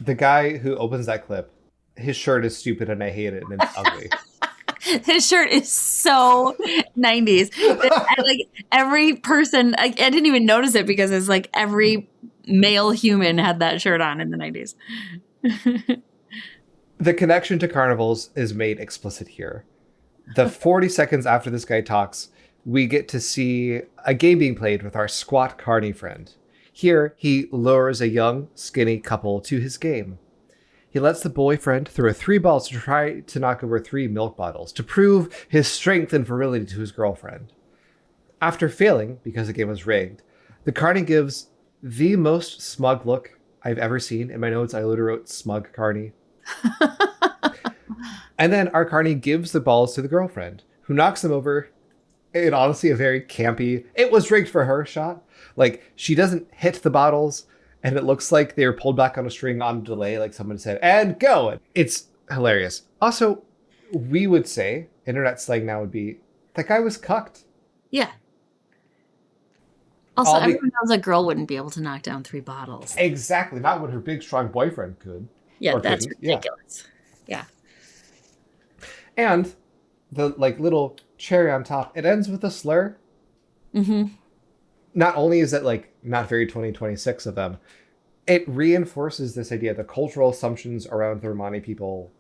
the guy who opens that clip, his shirt is stupid and I hate it and it's ugly. His shirt is so 90s. Like every person, I didn't even notice it because it's like every male human had that shirt on in the 90s. The connection to carnivals is made explicit here. The 40 seconds after this guy talks, we get to see a game being played with our squat carny friend. Here, he lures a young, skinny couple to his game. He lets the boyfriend throw 3 balls to try to knock over 3 milk bottles to prove his strength and virility to his girlfriend. After failing, because the game was rigged, the carny gives the most smug look I've ever seen. In my notes, I literally wrote smug carny. And then our carny gives the balls to the girlfriend, who knocks them over in honestly a very campy, it was rigged for her shot. Like, she doesn't hit the bottles, and it looks like they were pulled back on a string on delay, like someone said, and go! It's hilarious. Also, we would say, internet slang now would be, that guy was cucked. Yeah. Also, everyone knows a girl wouldn't be able to knock down 3 bottles. Exactly. Not what her big, strong boyfriend could. Yeah, that's ridiculous. Yeah. And the little cherry on top, it ends with a slur. Mm-hmm. Not only is it not very 2026 of them, it reinforces this idea. The cultural assumptions around the Romani people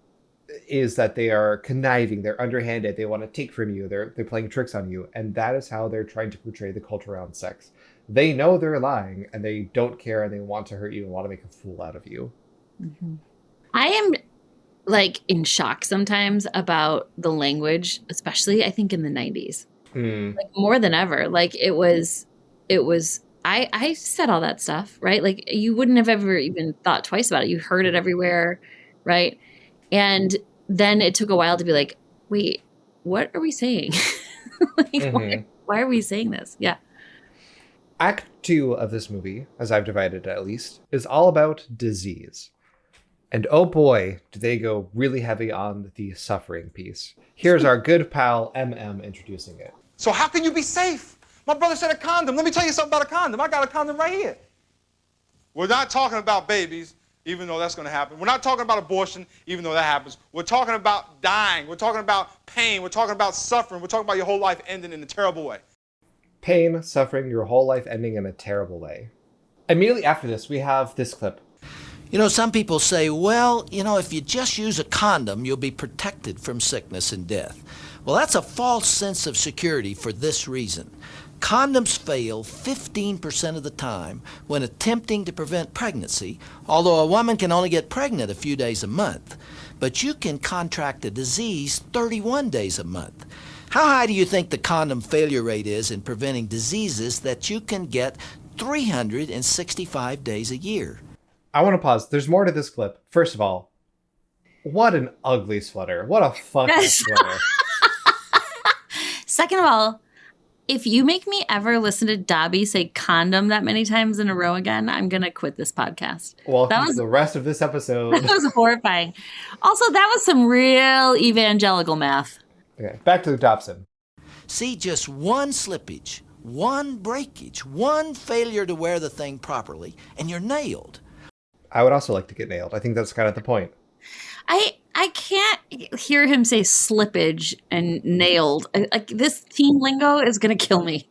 is that they are conniving, they're underhanded, they want to take from you, they're playing tricks on you, and that is how they're trying to portray the culture around sex. They know they're lying, and they don't care, and they want to hurt you and want to make a fool out of you. Mm-hmm. I am in shock sometimes about the language, especially I think in the 90s. More than ever. I said all that stuff, right? You wouldn't have ever even thought twice about it. You heard it everywhere, right? And then it took a while to be like, wait, what are we saying? Why are we saying this? Yeah. Act 2 of this movie, as I've divided it at least, is all about disease. And oh boy, do they go really heavy on the suffering piece. Here's our good pal, MM, introducing it. So how can you be safe? My brother said a condom. Let me tell you something about a condom. I got a condom right here. We're not talking about babies, even though that's going to happen. We're not talking about abortion, even though that happens. We're talking about dying. We're talking about pain. We're talking about suffering. We're talking about your whole life ending in a terrible way. Pain, suffering, your whole life ending in a terrible way. Immediately after this, we have this clip. Some people say, well, if you just use a condom, you'll be protected from sickness and death. Well, that's a false sense of security for this reason. Condoms fail 15% of the time when attempting to prevent pregnancy, although a woman can only get pregnant a few days a month. But you can contract a disease 31 days a month. How high do you think the condom failure rate is in preventing diseases that you can get 365 days a year? I want to pause. There's more to this clip. First of all, what an ugly sweater. What a fucking sweater. Second of all, if you make me ever listen to Dobby say condom that many times in a row again, I'm going to quit this podcast. Welcome to the rest of this episode. That was horrifying. Also, that was some real evangelical math. Okay, back to Dobson. See, just one slippage, one breakage, one failure to wear the thing properly, and you're nailed. I would also like to get nailed. I think that's kind of the point. I can't hear him say slippage and nailed. This teen lingo is going to kill me.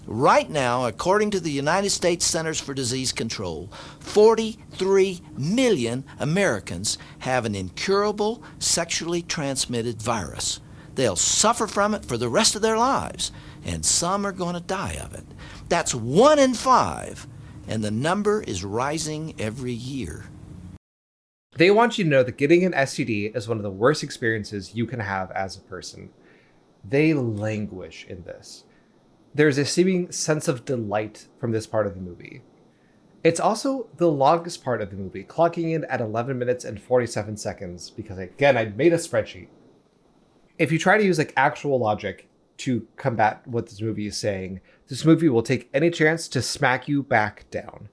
Right now, according to the United States Centers for Disease Control, 43 million Americans have an incurable sexually transmitted virus. They'll suffer from it for the rest of their lives, and some are going to die of it. That's 1 in 5, and the number is rising every year. They want you to know that getting an STD is one of the worst experiences you can have as a person. They languish in this. There's a seeming sense of delight from this part of the movie. It's also the longest part of the movie, clocking in at 11 minutes and 47 seconds, because again, I made a spreadsheet. If you try to use actual logic to combat what this movie is saying, this movie will take any chance to smack you back down.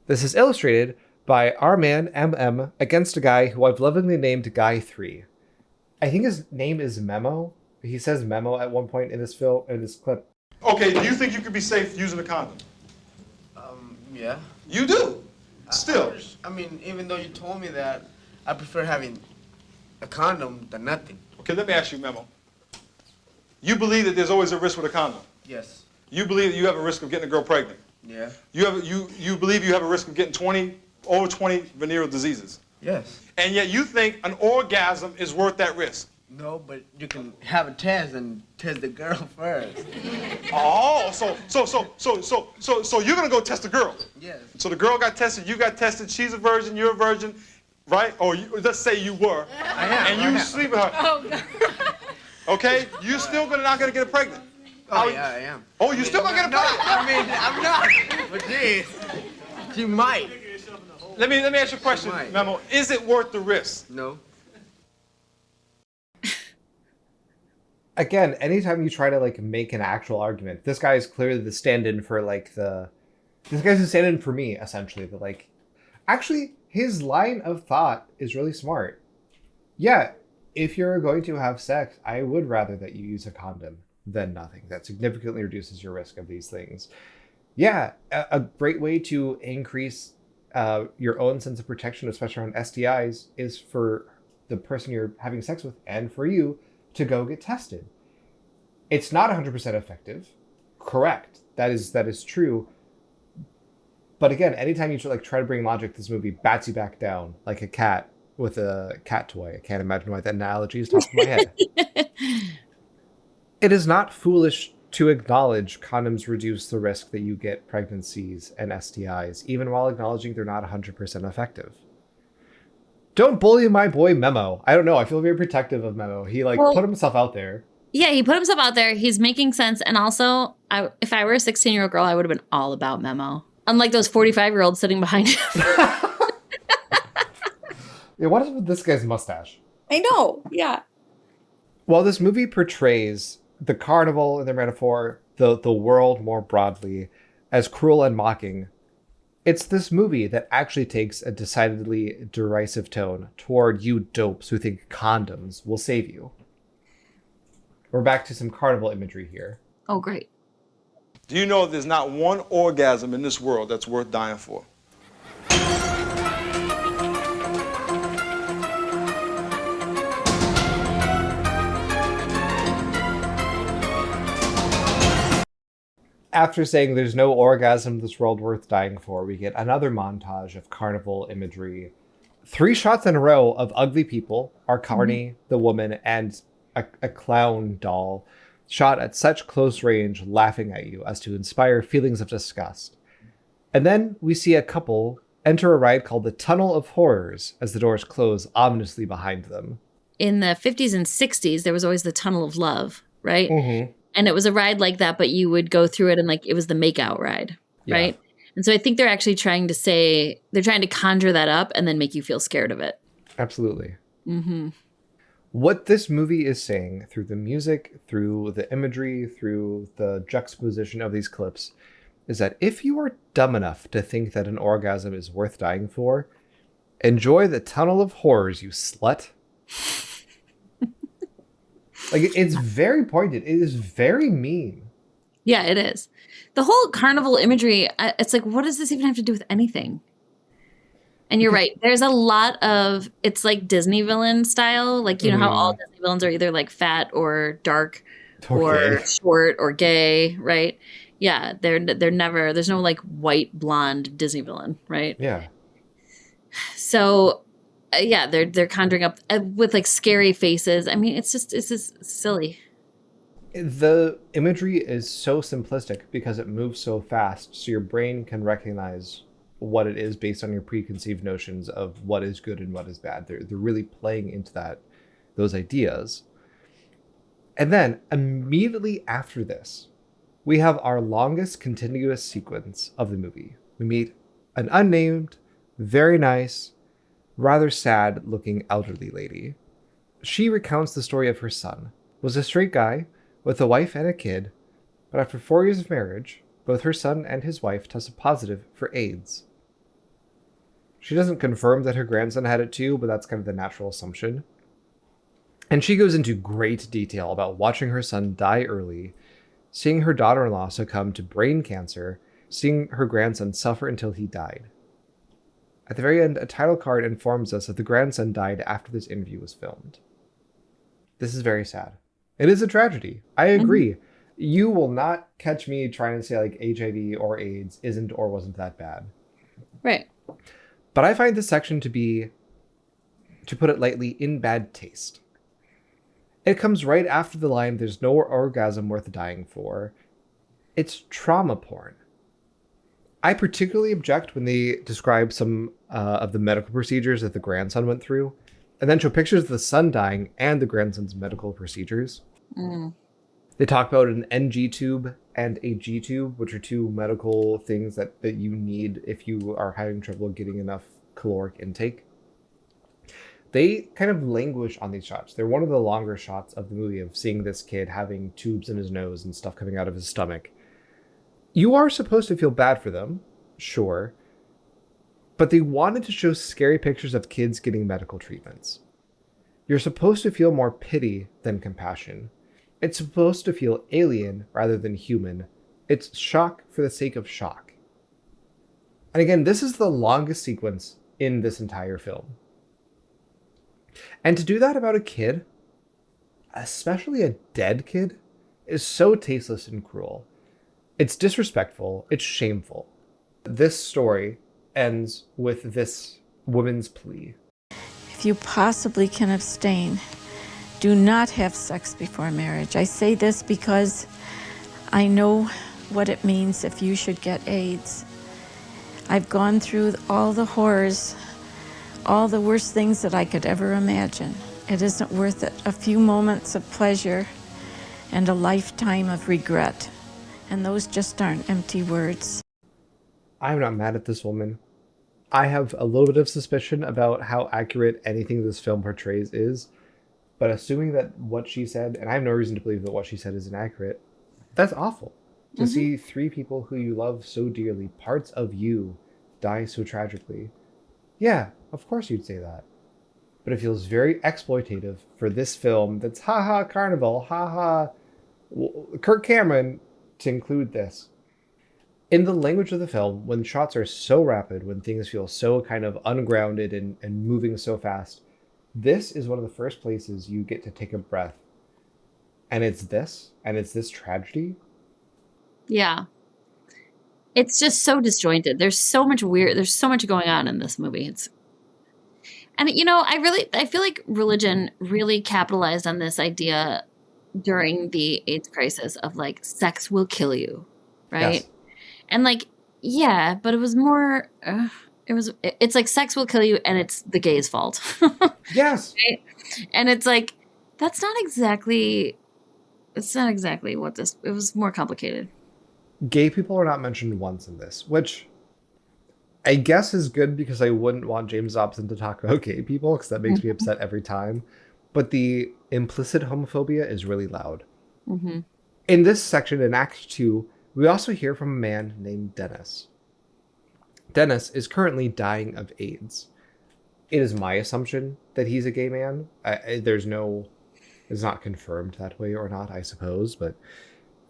This is illustrated by our man, MM, against a guy who I've lovingly named Guy 3. I think his name is Memo. He says Memo at one point in this clip. Okay, do you think you could be safe using a condom? Yeah. You do? Still? I mean, even though you told me that, I prefer having a condom than nothing. Okay, let me ask you, Memo. You believe that there's always a risk with a condom? Yes. You believe that you have a risk of getting a girl pregnant? Yeah. You believe you have a risk of getting over 20 venereal diseases? Yes. And yet you think an orgasm is worth that risk? No, but you can have a test and test the girl first. Oh, so you're gonna go test the girl? Yes. So the girl got tested, you got tested, she's a virgin, you're a virgin, right? Or let's say you were. I am. And you sleep with her. Oh, God. Okay? You're still not gonna get her pregnant. Oh, yeah, I am. Oh, you're still gonna get her pregnant? I mean, I'm not. But geez, she might. Let me ask you a question, Memo. Is it worth the risk? No. Again, anytime you try to like make an actual argument, this guy is clearly the stand-in for this guy's the stand-in for me, essentially. But like, actually, his line of thought is really smart. Yeah, if you're going to have sex, I would rather that you use a condom than nothing. That significantly reduces your risk of these things. Yeah, a great way to increase your own sense of protection, especially around STIs, is for the person you're having sex with and for you to go get tested. It's not 100% effective. Correct. That is true. But again, anytime you try to bring logic, this movie bats you back down like a cat with a cat toy. I can't imagine why that analogy is top of my head. It is not foolish to acknowledge condoms reduce the risk that you get pregnancies and STIs, even while acknowledging they're not 100% effective. Don't bully my boy Memo. I don't know. I feel very protective of Memo. He put himself out there. Yeah, he put himself out there. He's making sense. And also, if I were a 16-year-old girl, I would have been all about Memo. Unlike those 45-year-olds sitting behind him. Yeah, what is with this guy's mustache? I know. Yeah. While this movie portrays the carnival and their metaphor, the world more broadly, as cruel and mocking, it's this movie that actually takes a decidedly derisive tone toward you dopes who think condoms will save you. We're back to some carnival imagery here. Oh, great. Do you know there's not one orgasm in this world that's worth dying for? After saying there's no orgasm in this world worth dying for, we get another montage of carnival imagery. 3 shots in a row of ugly people, our Carney, the woman, and a clown doll, shot at such close range, laughing at you as to inspire feelings of disgust. And then we see a couple enter a ride called the Tunnel of Horrors as the doors close ominously behind them. In the 50s and 60s, there was always the Tunnel of Love, right? Mm-hmm. And it was a ride like that, but you would go through it and it was the makeout ride, right? Yeah. And so I think they're actually trying to conjure that up and then make you feel scared of it. Absolutely. Mm-hmm. What this movie is saying through the music, through the imagery, through the juxtaposition of these clips, is that if you are dumb enough to think that an orgasm is worth dying for, enjoy the Tunnel of Horrors, you slut. It's very pointed. It is very mean. Yeah, it is. The whole carnival imagery, it's like, what does this even have to do with anything? And you're right. There's a lot of, it's like Disney villain style. Like, you know how all Disney villains are either like fat or dark or short or gay, right? Yeah, they're never, there's no like white blonde Disney villain, right? Yeah. So, yeah, they're conjuring up with like scary faces. I mean, it's just silly. The imagery is so simplistic because it moves so fast, so your brain can recognize what it is based on your preconceived notions of what is good and what is bad. They're really playing into those ideas. And then immediately after this, we have our longest continuous sequence of the movie. We meet an unnamed, very nice, rather sad looking elderly lady. She recounts the story of her son. Was a straight guy with a wife and a kid, but after 4 years of marriage, both her son and his wife tested positive for AIDS. She doesn't confirm that her grandson had it too, but that's kind of the natural assumption. And she goes into great detail about watching her son die early, seeing her daughter-in-law succumb to brain cancer, seeing her grandson suffer until he died. At the very end, a title card informs us that the grandson died after this interview was filmed. This is very sad. It is a tragedy. I agree. Mm-hmm. You will not catch me trying to say like HIV or AIDS isn't or wasn't that bad. Right. But I find this section to be, to put it lightly, in bad taste. It comes right after the line, "There's no orgasm worth dying for." It's trauma porn. I particularly object when they describe some of the medical procedures that the grandson went through, and then show pictures of the son dying and the grandson's medical procedures. Mm. They talk about an NG tube and a G tube, which are two medical things that you need if you are having trouble getting enough caloric intake. They kind of languish on these shots. They're one of the longer shots of the movie, of seeing this kid having tubes in his nose and stuff coming out of his stomach. You are supposed to feel bad for them, sure, but they wanted to show scary pictures of kids getting medical treatments. You're supposed to feel more pity than compassion. It's supposed to feel alien rather than human. It's shock for the sake of shock. And again, this is the longest sequence in this entire film. And to do that about a kid, especially a dead kid, is so tasteless and cruel. It's disrespectful. It's shameful. This story ends with this woman's plea. If you possibly can abstain, do not have sex before marriage. I say this because I know what it means if you should get AIDS. I've gone through all the horrors, all the worst things that I could ever imagine. It isn't worth it. A few moments of pleasure and a lifetime of regret. And those just aren't empty words. I'm not mad at this woman. I have a little bit of suspicion about how accurate anything this film portrays is, but assuming that what she said, and I have no reason to believe that what she said is inaccurate, that's awful. To see three people who you love so dearly, parts of you, die so tragically. Yeah, of course you'd say that. But it feels very exploitative for this film that's haha carnival, haha Kirk Cameron, to include this. In the language of the film, when shots are so rapid, when things feel so kind of ungrounded and moving so fast, this is one of the first places you get to take a breath. And it's this tragedy. Yeah. It's just so disjointed. There's so much going on in this movie. And you know, I feel like religion really capitalized on this idea during the AIDS crisis of like, sex will kill you, right? Yes. And like, yeah, but it was more, it's like sex will kill you and it's the gay's fault. Yes. Right? And it's like, it's not exactly what this, it was more complicated. Gay people are not mentioned once in this, which I guess is good because I wouldn't want James Dobson to talk about gay people because that makes me upset every time. But the implicit homophobia is really loud. Mm-hmm. In this section, in Act 2, we also hear from a man named Dennis. Dennis is currently dying of AIDS. It is my assumption that he's a gay man. It's not confirmed that way or not, I suppose, but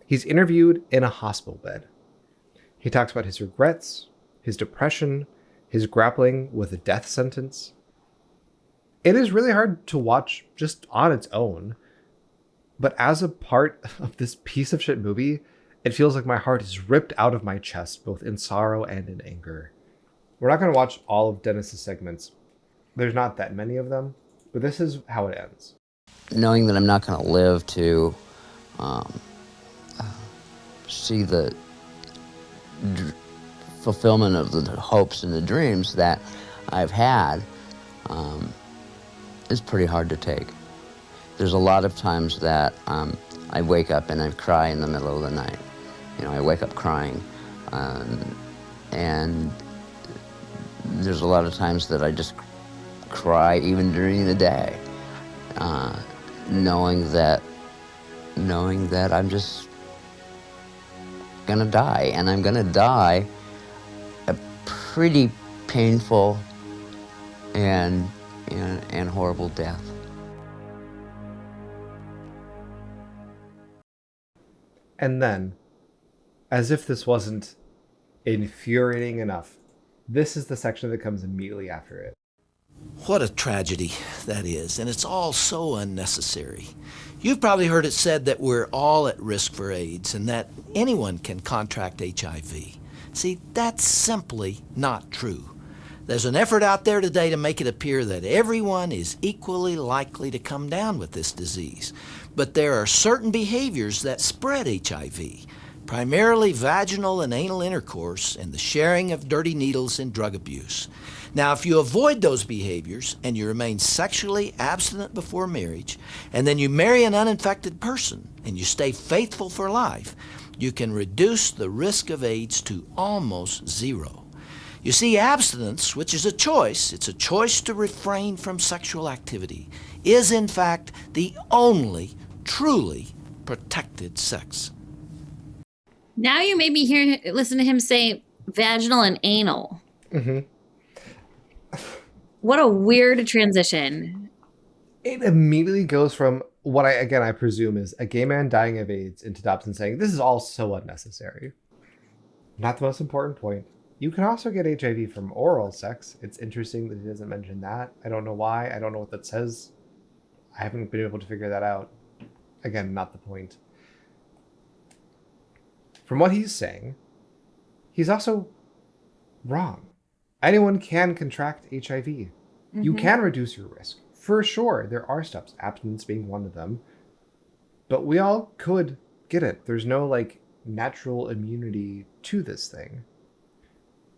he's interviewed in a hospital bed. He talks about his regrets, his depression, his grappling with a death sentence. It is really hard to watch just on its own, but as a part of this piece of shit movie, it feels like my heart is ripped out of my chest, both in sorrow and in anger. We're not going to watch all of Dennis's segments. There's not that many of them, but this is how it ends. Knowing that I'm not going to live to see the fulfillment of the hopes and the dreams that I've had is pretty hard to take. There's a lot of times that I wake up and I cry in the middle of the night. You know, I wake up crying, and there's a lot of times that I just cry even during the day, knowing that I'm just gonna die, and I'm gonna die a pretty painful and horrible death. And then, as if this wasn't infuriating enough. This is the section that comes immediately after it. What a tragedy that is, and it's all so unnecessary. You've probably heard it said that we're all at risk for AIDS and that anyone can contract HIV. See, that's simply not true. There's an effort out there today to make it appear that everyone is equally likely to come down with this disease. But there are certain behaviors that spread HIV, primarily vaginal and anal intercourse and the sharing of dirty needles and drug abuse. Now, if you avoid those behaviors and you remain sexually abstinent before marriage, and then you marry an uninfected person and you stay faithful for life, you can reduce the risk of AIDS to almost zero. You see, abstinence, which is a choice, it's a choice to refrain from sexual activity, is in fact the only truly protected sex. Now you made me listen to him say vaginal and anal. Mm-hmm. What a weird transition. It immediately goes from what I presume is a gay man dying of AIDS into Dobson saying, this is all so unnecessary. Not the most important point. You can also get HIV from oral sex. It's interesting that he doesn't mention that. I don't know why. I don't know what that says. I haven't been able to figure that out. Again, not the point. From what he's saying, he's also wrong. Anyone can contract HIV. Mm-hmm. You can reduce your risk. For sure, there are steps, abstinence being one of them. But we all could get it. There's no, natural immunity to this thing.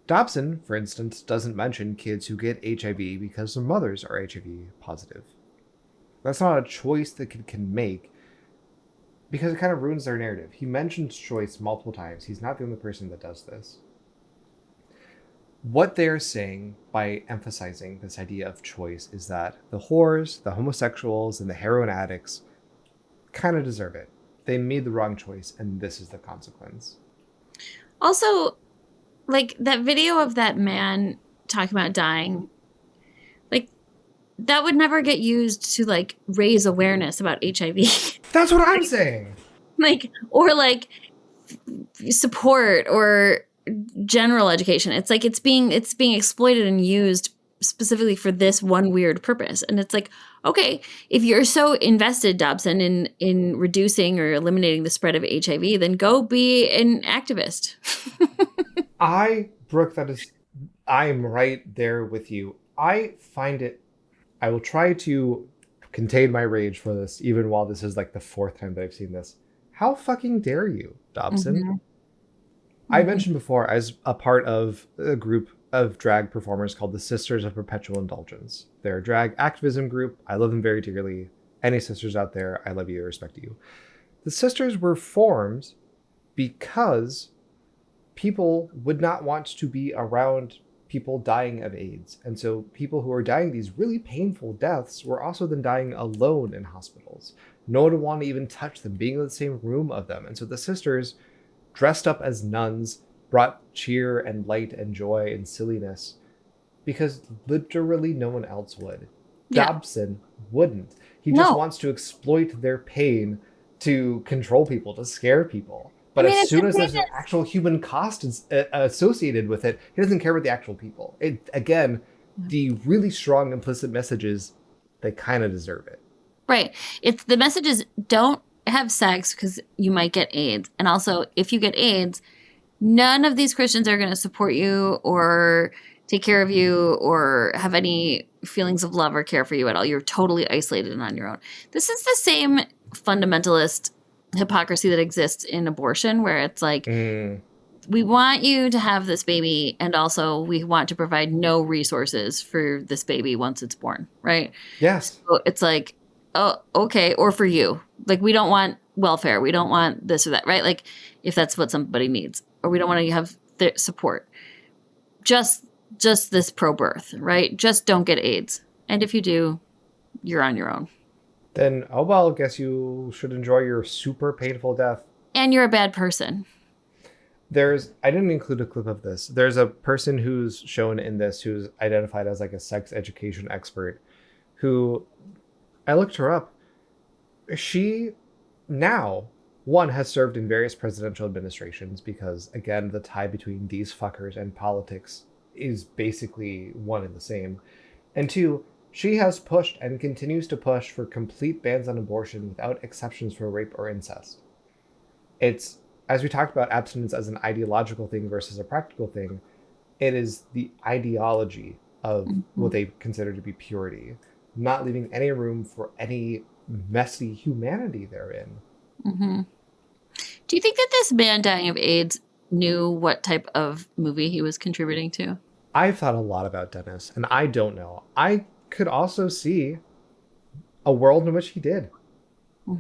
Dobson, for instance, doesn't mention kids who get HIV because their mothers are HIV positive. That's not a choice the kid can make because it kind of ruins their narrative. He mentions choice multiple times. He's not the only person that does this. What they're saying by emphasizing this idea of choice is that the whores, the homosexuals, and the heroin addicts kind of deserve it. They made the wrong choice, and this is the consequence. Also, that video of that man talking about dying, that would never get used to, raise awareness about HIV. That's what I'm saying. Or, support or general education. It's being exploited and used specifically for this one weird purpose. And it's okay, if you're so invested, Dobson, in reducing or eliminating the spread of HIV, then go be an activist. Brooke, I am right there with you. I will try to contain my rage for this, even while this is the fourth time that I've seen this. How fucking dare you, Dobson? Mm-hmm. I mentioned before, as a part of a group of drag performers called the Sisters of Perpetual Indulgence. They're a drag activism group. I love them very dearly. Any sisters out there, I love you, I respect you. The sisters were formed because people would not want to be around people dying of AIDS. And so people who are dying these really painful deaths were also then dying alone in hospitals. No one would want to even touch them, being in the same room of them. And so the sisters, dressed up as nuns, brought cheer and light and joy and silliness because literally no one else would. Yeah. Dobson wouldn't. He just wants to exploit their pain to control people, to scare people. But as soon as there's an actual human cost associated with it, he doesn't care about the actual people. The really strong implicit message is they kind of deserve it. Right. It's the message is don't have sex because you might get AIDS. And also, if you get AIDS, none of these Christians are going to support you or take care of you or have any feelings of love or care for you at all. You're totally isolated and on your own. This is the same fundamentalist hypocrisy that exists in abortion, where it's we want you to have this baby, and also we want to provide no resources for this baby once it's born, right? Yes. So it's oh, okay, or for you. We don't want welfare. We don't want this or that, right? If that's what somebody needs. Or we don't want to have support. Just this pro-birth, right? Just don't get AIDS. And if you do, you're on your own. Then, oh well, guess you should enjoy your super painful death. And you're a bad person. I didn't include a clip of this. There's a person who's shown in this who's identified as a sex education expert who, I looked her up. She now one has served in various presidential administrations because, again, the tie between these fuckers and politics is basically one and the same. And two, she has pushed and continues to push for complete bans on abortion without exceptions for rape or incest. It's, as we talked about abstinence as an ideological thing versus a practical thing, it is the ideology of what they consider to be purity, not leaving any room for any messy humanity therein. Mm-hmm. Do you think that this man dying of AIDS knew what type of movie he was contributing to? I've thought a lot about Dennis, and I don't know. I could also see a world in which he did,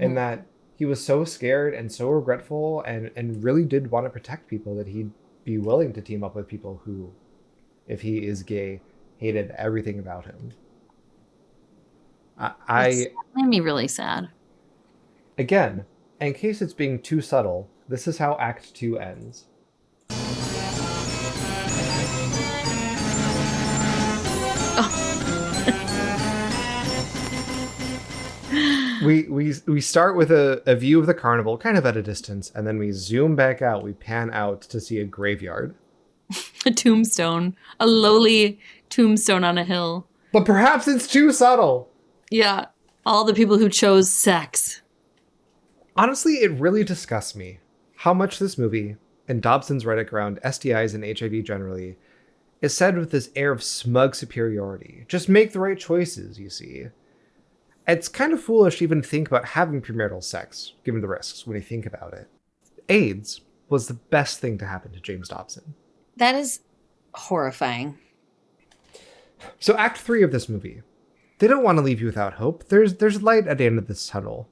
in that he was so scared and so regretful and really did want to protect people that he'd be willing to team up with people who, if he is gay, hated everything about him. It made me really sad. Again, in case it's being too subtle, this is how Act 2 ends. We start with a view of the carnival, kind of at a distance, and then we zoom back out. We pan out to see a graveyard. A tombstone. A lowly tombstone on a hill. But perhaps it's too subtle. Yeah. All the people who chose sex. Honestly, it really disgusts me how much this movie, and Dobson's rhetoric around STIs and HIV generally, is said with this air of smug superiority. Just make the right choices, you see. It's kind of foolish to even think about having premarital sex, given the risks, when you think about it. AIDS was the best thing to happen to James Dobson. That is horrifying. So Act 3 of this movie, they don't want to leave you without hope. There's light at the end of this tunnel.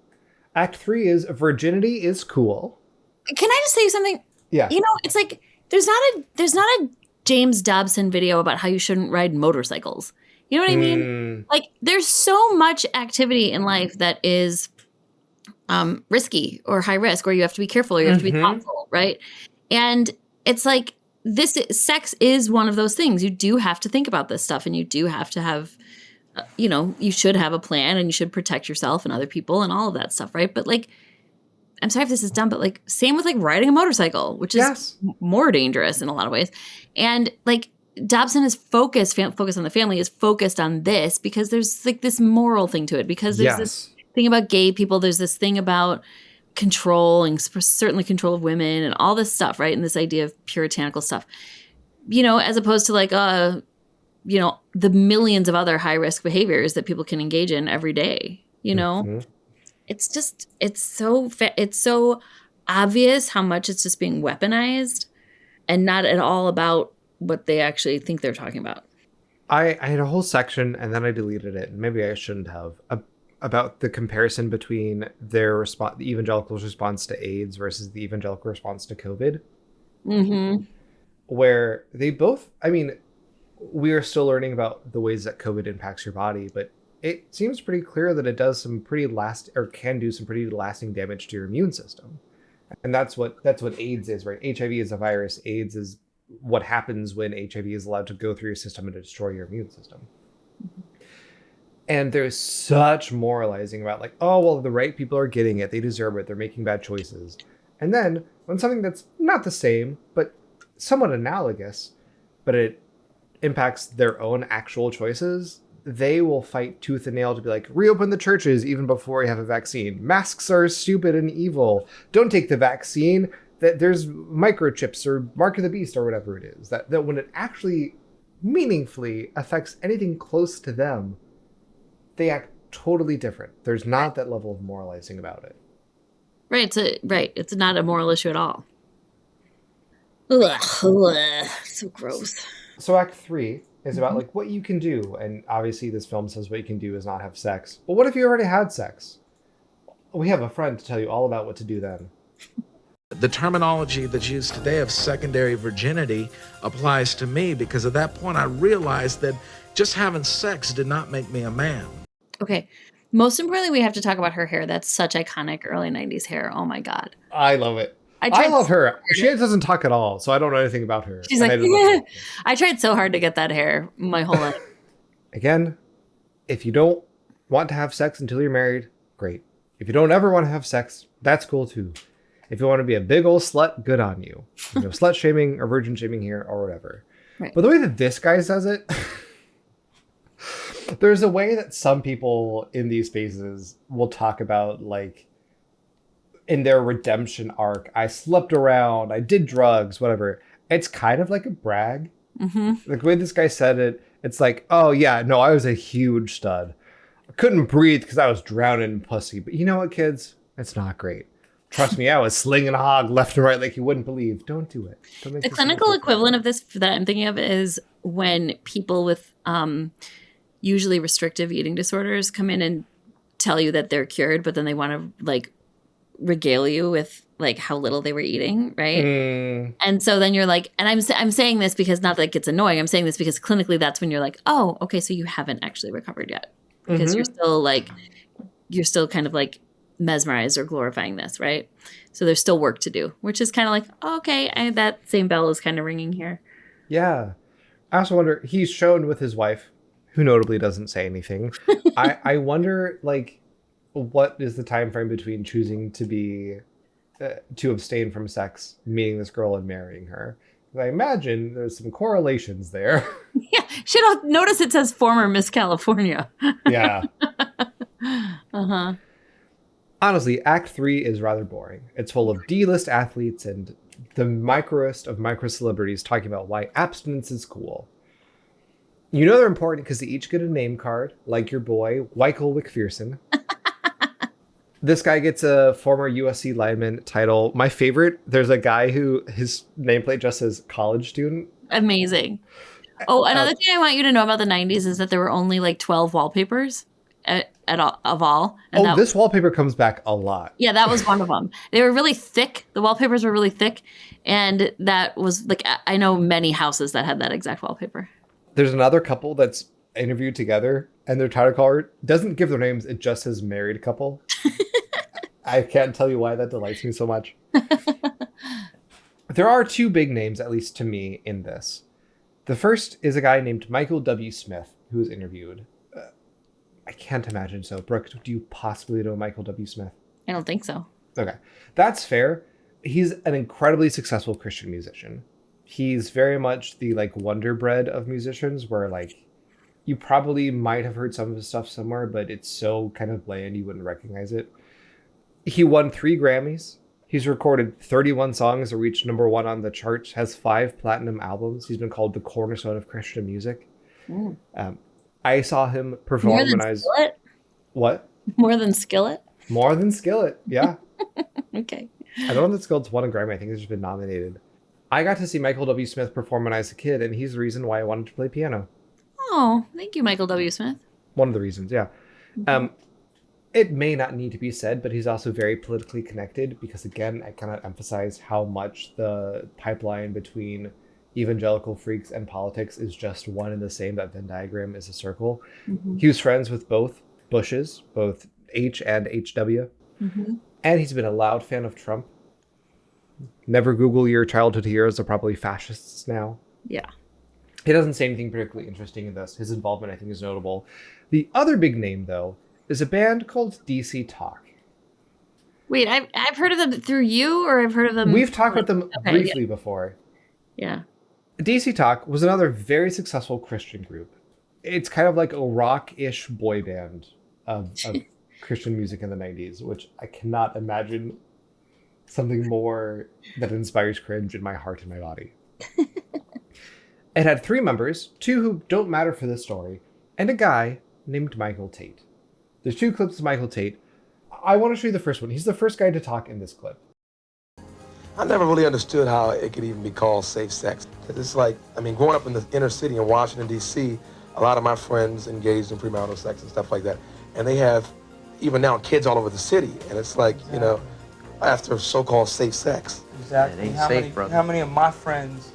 Act 3 is virginity is cool. Can I just say something? Yeah. You know, it's like there's not a James Dobson video about how you shouldn't ride motorcycles. You know what I mean? Like, there's so much activity in life that is risky or high risk, or you have to be careful, or you have to be thoughtful, right? And it's like sex is one of those things. You do have to think about this stuff, and you do have to have, you should have a plan, and you should protect yourself and other people and all of that stuff, right? But like, I'm sorry if this is dumb, but like, same with like riding a motorcycle, which is more dangerous in a lot of ways. And like, Dobson is focused on the family, is focused on this because there's like this moral thing to it, because there's this thing about gay people, there's this thing about control and certainly control of women and all this stuff, right? And this idea of puritanical stuff, as opposed to like, the millions of other high risk behaviors that people can engage in every day, It's so obvious how much it's just being weaponized and not at all about what they actually think they're talking about. I had a whole section, and then I deleted it, and maybe I shouldn't have, about the comparison between the evangelicals' response to AIDS versus the evangelical response to COVID. Mm-hmm. Where they both, we are still learning about the ways that COVID impacts your body, but it seems pretty clear that it does some pretty can do some pretty lasting damage to your immune system. And that's what AIDS is, right? HIV is a virus. AIDS is what happens when HIV is allowed to go through your system and destroy your immune system. Mm-hmm. And there's such moralizing about like, oh, well, the right people are getting it. They deserve it. They're making bad choices. And then when something that's not the same, but somewhat analogous, but it impacts their own actual choices, they will fight tooth and nail to be like, reopen the churches even before you have a vaccine. Masks are stupid and evil. Don't take the vaccine. That there's microchips or Mark of the Beast or whatever it is. That when it actually meaningfully affects anything close to them, they act totally different. There's not that level of moralizing about it. Right. It's not a moral issue at all. Ugh, so gross. So Act 3 is about like what you can do. And obviously this film says what you can do is not have sex. But what if you already had sex? We have a friend to tell you all about what to do then. The terminology that's used today of secondary virginity applies to me because at that point I realized that just having sex did not make me a man. Okay. Most importantly, we have to talk about her hair. That's such iconic early 90s hair. Oh my God. I love it. I love her. She doesn't talk at all, so I don't know anything about her. She's like, yeah. I tried so hard to get that hair my whole life. Again, if you don't want to have sex until you're married, great. If you don't ever want to have sex, that's cool too. If you want to be a big old slut, good on you. Slut shaming or virgin shaming here or whatever. Right. But the way that this guy says it, there's a way that some people in these spaces will talk about, like, in their redemption arc, I slept around, I did drugs, whatever. It's kind of like a brag. Mm-hmm. The way this guy said it, it's like, oh yeah, no, I was a huge stud. I couldn't breathe because I was drowning in pussy. But you know what, kids? It's not great. Trust me, I was slinging a hog left and right like you wouldn't believe. Don't do it. Don't make The clinical equivalent of this that I'm thinking of is when people with usually restrictive eating disorders come in and tell you that they're cured, but then they want to like regale you with like how little they were eating, right? And so then you're like, and I'm saying this because not like it's annoying. I'm saying this because clinically that's when you're like, oh, okay, so you haven't actually recovered yet because you're still kind of like mesmerized or glorifying this, right? So there's still work to do, which is kind of like, oh, okay, that same bell is kind of ringing here. Yeah. I also wonder, he's shown with his wife, who notably doesn't say anything. I wonder, like, what is the time frame between choosing to be to abstain from sex, meeting this girl and marrying her? I imagine there's some correlations there. Yeah, should notice it says former Miss California. Yeah. Uh-huh. Honestly, Act 3 is rather boring. It's full of D-list athletes and the microest of micro-celebrities talking about why abstinence is cool. You know they're important because they each get a name card, like your boy, Michael McPherson. This guy gets a former USC lineman title. My favorite, there's a guy who his nameplate just says college student. Amazing. Oh, another thing I want you to know about the 90s is that there were only like 12 wallpapers of all. And this wallpaper comes back a lot. Yeah, that was one of them. They were really thick. The wallpapers were really thick. And that was like, I know many houses that had that exact wallpaper. There's another couple that's interviewed together and their title card doesn't give their names. It just says married couple. I can't tell you why that delights me so much. There are two big names, at least to me, in this. The first is a guy named Michael W. Smith, who was interviewed. I can't imagine so. Brooke, do you possibly know Michael W. Smith? I don't think so. Okay. That's fair. He's an incredibly successful Christian musician. He's very much the like wonder bread of musicians where like you probably might have heard some of his stuff somewhere, but it's so kind of bland you wouldn't recognize it. He won 3 Grammys. He's recorded 31 songs that reached #1 on the charts, has 5 platinum albums. He's been called the cornerstone of Christian music. I saw him perform More than when I was... Skillet? What? More than Skillet? More than Skillet, yeah. Okay. I don't know that Skillet's won a Grammy. I think he's just been nominated. I got to see Michael W. Smith perform when I was a kid, and he's the reason why I wanted to play piano. Oh, thank you, Michael W. Smith. One of the reasons, yeah. It may not need to be said, but he's also very politically connected because, again, I cannot emphasize how much the pipeline between evangelical freaks and politics is just one and the same. That Venn diagram is a circle. Mm-hmm. He was friends with both Bushes, both H and HW. Mm-hmm. And he's been a loud fan of Trump. Never Google your childhood heroes. They're probably fascists now. Yeah. He doesn't say anything particularly interesting in this. His involvement, I think, is notable. The other big name, though, is a band called DC Talk. Wait, I've heard of them through you, or I've heard of them... We've talked about them briefly before. Yeah. DC Talk was another very successful Christian group. It's kind of like a rock-ish boy band of Christian music in the 90s, which I cannot imagine something more that inspires cringe in my heart and my body. It had 3 members, 2 who don't matter for this story, and a guy named Michael Tate. There's 2 clips of Michael Tate. I want to show you the first one. He's the first guy to talk in this clip. I never really understood how it could even be called safe sex. It's like, I mean, growing up in the inner city in Washington, D.C., a lot of my friends engaged in premarital sex and stuff like that. And they have, even now, kids all over the city. And it's like, you know, after so-called safe sex. Exactly. How many of my friends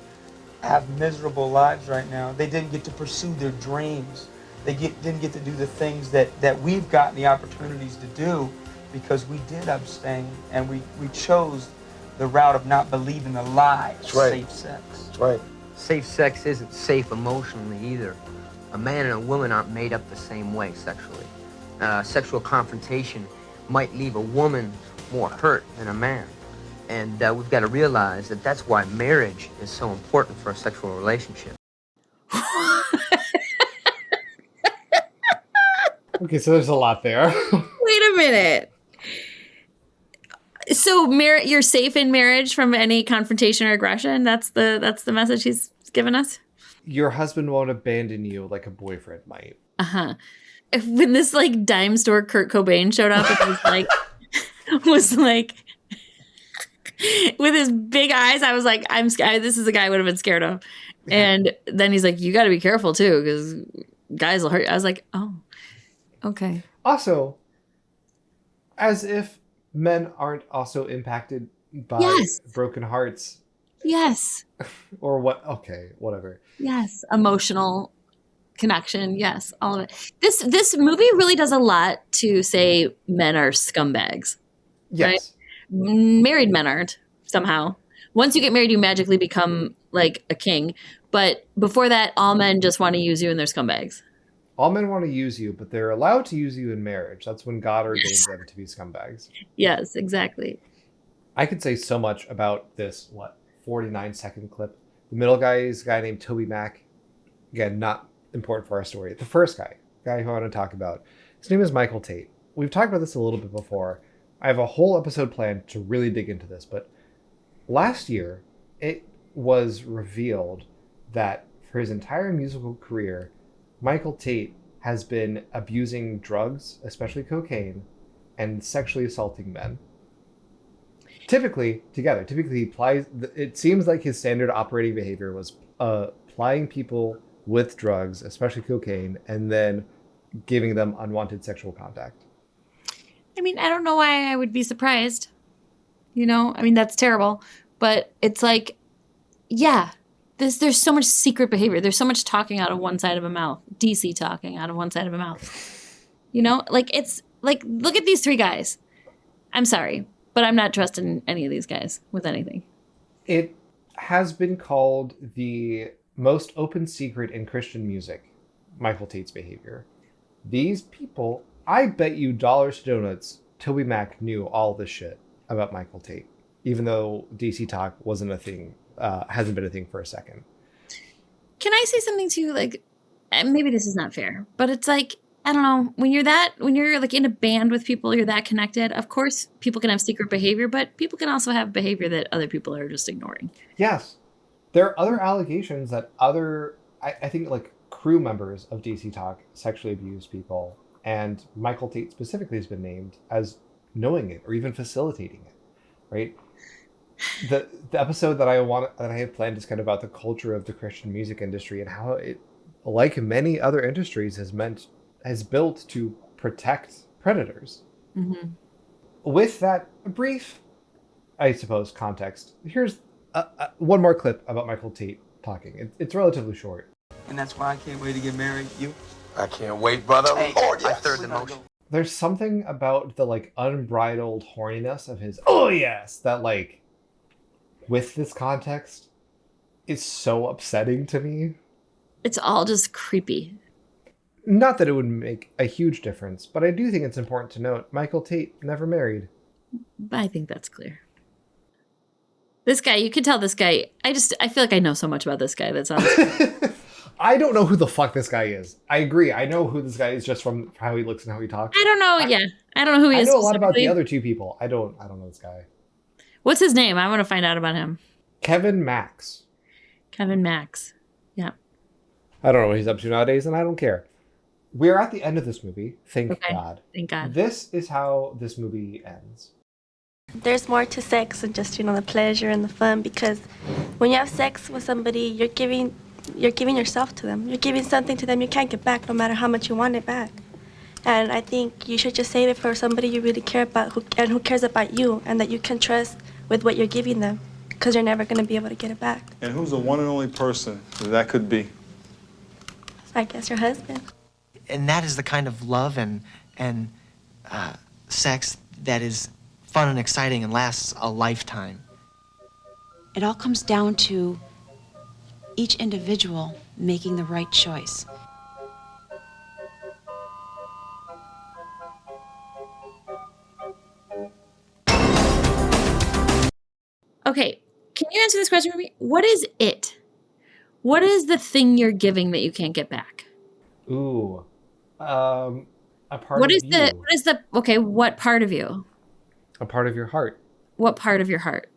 have miserable lives right now? They didn't get to pursue their dreams. They didn't get to do the things that we've gotten the opportunities to do because we did abstain and we chose the route of not believing the lie of safe sex. That's right. Safe sex isn't safe emotionally either. A man and a woman aren't made up the same way sexually. Sexual confrontation might leave a woman more hurt than a man. And we've got to realize that that's why marriage is so important for a sexual relationship. Okay, so there's a lot there. Wait a minute. So you're safe in marriage from any confrontation or aggression? That's the message he's given us? Your husband won't abandon you like a boyfriend might. Uh-huh. When this like dime store Kurt Cobain showed up, it was like with his big eyes, I was like, this is a guy I would have been scared of. And then he's like, you got to be careful too, because guys will hurt you. I was like, oh, okay. Also, as if men aren't also impacted by broken hearts. Yes. Or what? Okay, whatever. Yes. Emotional connection. Yes. All of it. This movie really does a lot to say men are scumbags. Yes. Right? Married men aren't somehow. Once you get married, you magically become like a king. But before that, all men just want to use you and they're scumbags. All men want to use you, but they're allowed to use you in marriage. That's when God ordained them to be scumbags. Yes, exactly. I could say so much about this, 49-second clip. The middle guy is a guy named Toby Mac. Again, not important for our story. The first guy who I want to talk about, his name is Michael Tate. We've talked about this a little bit before. I have a whole episode planned to really dig into this, but last year, it was revealed that for his entire musical career, Michael Tate has been abusing drugs, especially cocaine, and sexually assaulting men. Typically, together. Typically, he applies. It seems like his standard operating behavior was plying people with drugs, especially cocaine, and then giving them unwanted sexual contact. I mean, I don't know why I would be surprised. You know, I mean, that's terrible. But it's like, yeah, there's so much secret behavior. There's so much talking out of one side of a mouth. DC talking out of one side of a mouth. You know, like it's like, look at these three guys. I'm sorry, but I'm not trusting any of these guys with anything. It has been called the most open secret in Christian music, Michael Tate's behavior. These people, I bet you dollars to donuts, Toby Mac knew all this shit about Michael Tate, even though DC talk wasn't a thing, hasn't been a thing for a second. Can I say something too? Like, maybe this is not fair, but it's like, I don't know, when you're like in a band with people, you're that connected. Of course, people can have secret behavior, but people can also have behavior that other people are just ignoring. Yes. There are other allegations that I think like crew members of DC Talk sexually abuse people, and Michael Tate specifically has been named as knowing it or even facilitating it, right? The episode that I have planned is kind of about the culture of the Christian music industry and how it, like many other industries, has built to protect predators. Mm-hmm. With that brief, I suppose, context, here's one more clip about Michael Tate talking. It's relatively short. And that's why I can't wait to get married. You? I can't wait, brother. Hey, Lord, yes. I third the motion. There's something about the like unbridled horniness of his "oh yes" that like, with this context, is so upsetting to me. It's all just creepy. Not that it would make a huge difference, but I do think it's important to note Michael Tate never married. I think that's clear. This guy, you can tell this guy, I feel like I know so much about this guy that sounds... I don't know who the fuck this guy is. I agree. I know who this guy is just from how he looks and how he talks. I don't know. I don't know who he is. I know a lot about the other two people. I don't know this guy. What's his name? I want to find out about him. Kevin Max. Kevin Max. Yeah. I don't know what he's up to nowadays, and I don't care. We're at the end of this movie. Thank God. Thank God. This is how this movie ends. There's more to sex than just, the pleasure and the fun, because when you have sex with somebody, you're giving yourself to them. You're giving something to them you can't get back no matter how much you want it back. And I think you should just save it for somebody you really care about who cares about you and that you can trust with what you're giving them, because you're never going to be able to get it back. And who's the one and only person that could be? I guess your husband. And that is the kind of love and sex that is fun and exciting and lasts a lifetime. It all comes down to each individual making the right choice. Okay, can you answer this question for me? What is it? What is the thing you're giving that you can't get back? Ooh, a part of you. What is the, okay, what part of you? A part of your heart. What part of your heart?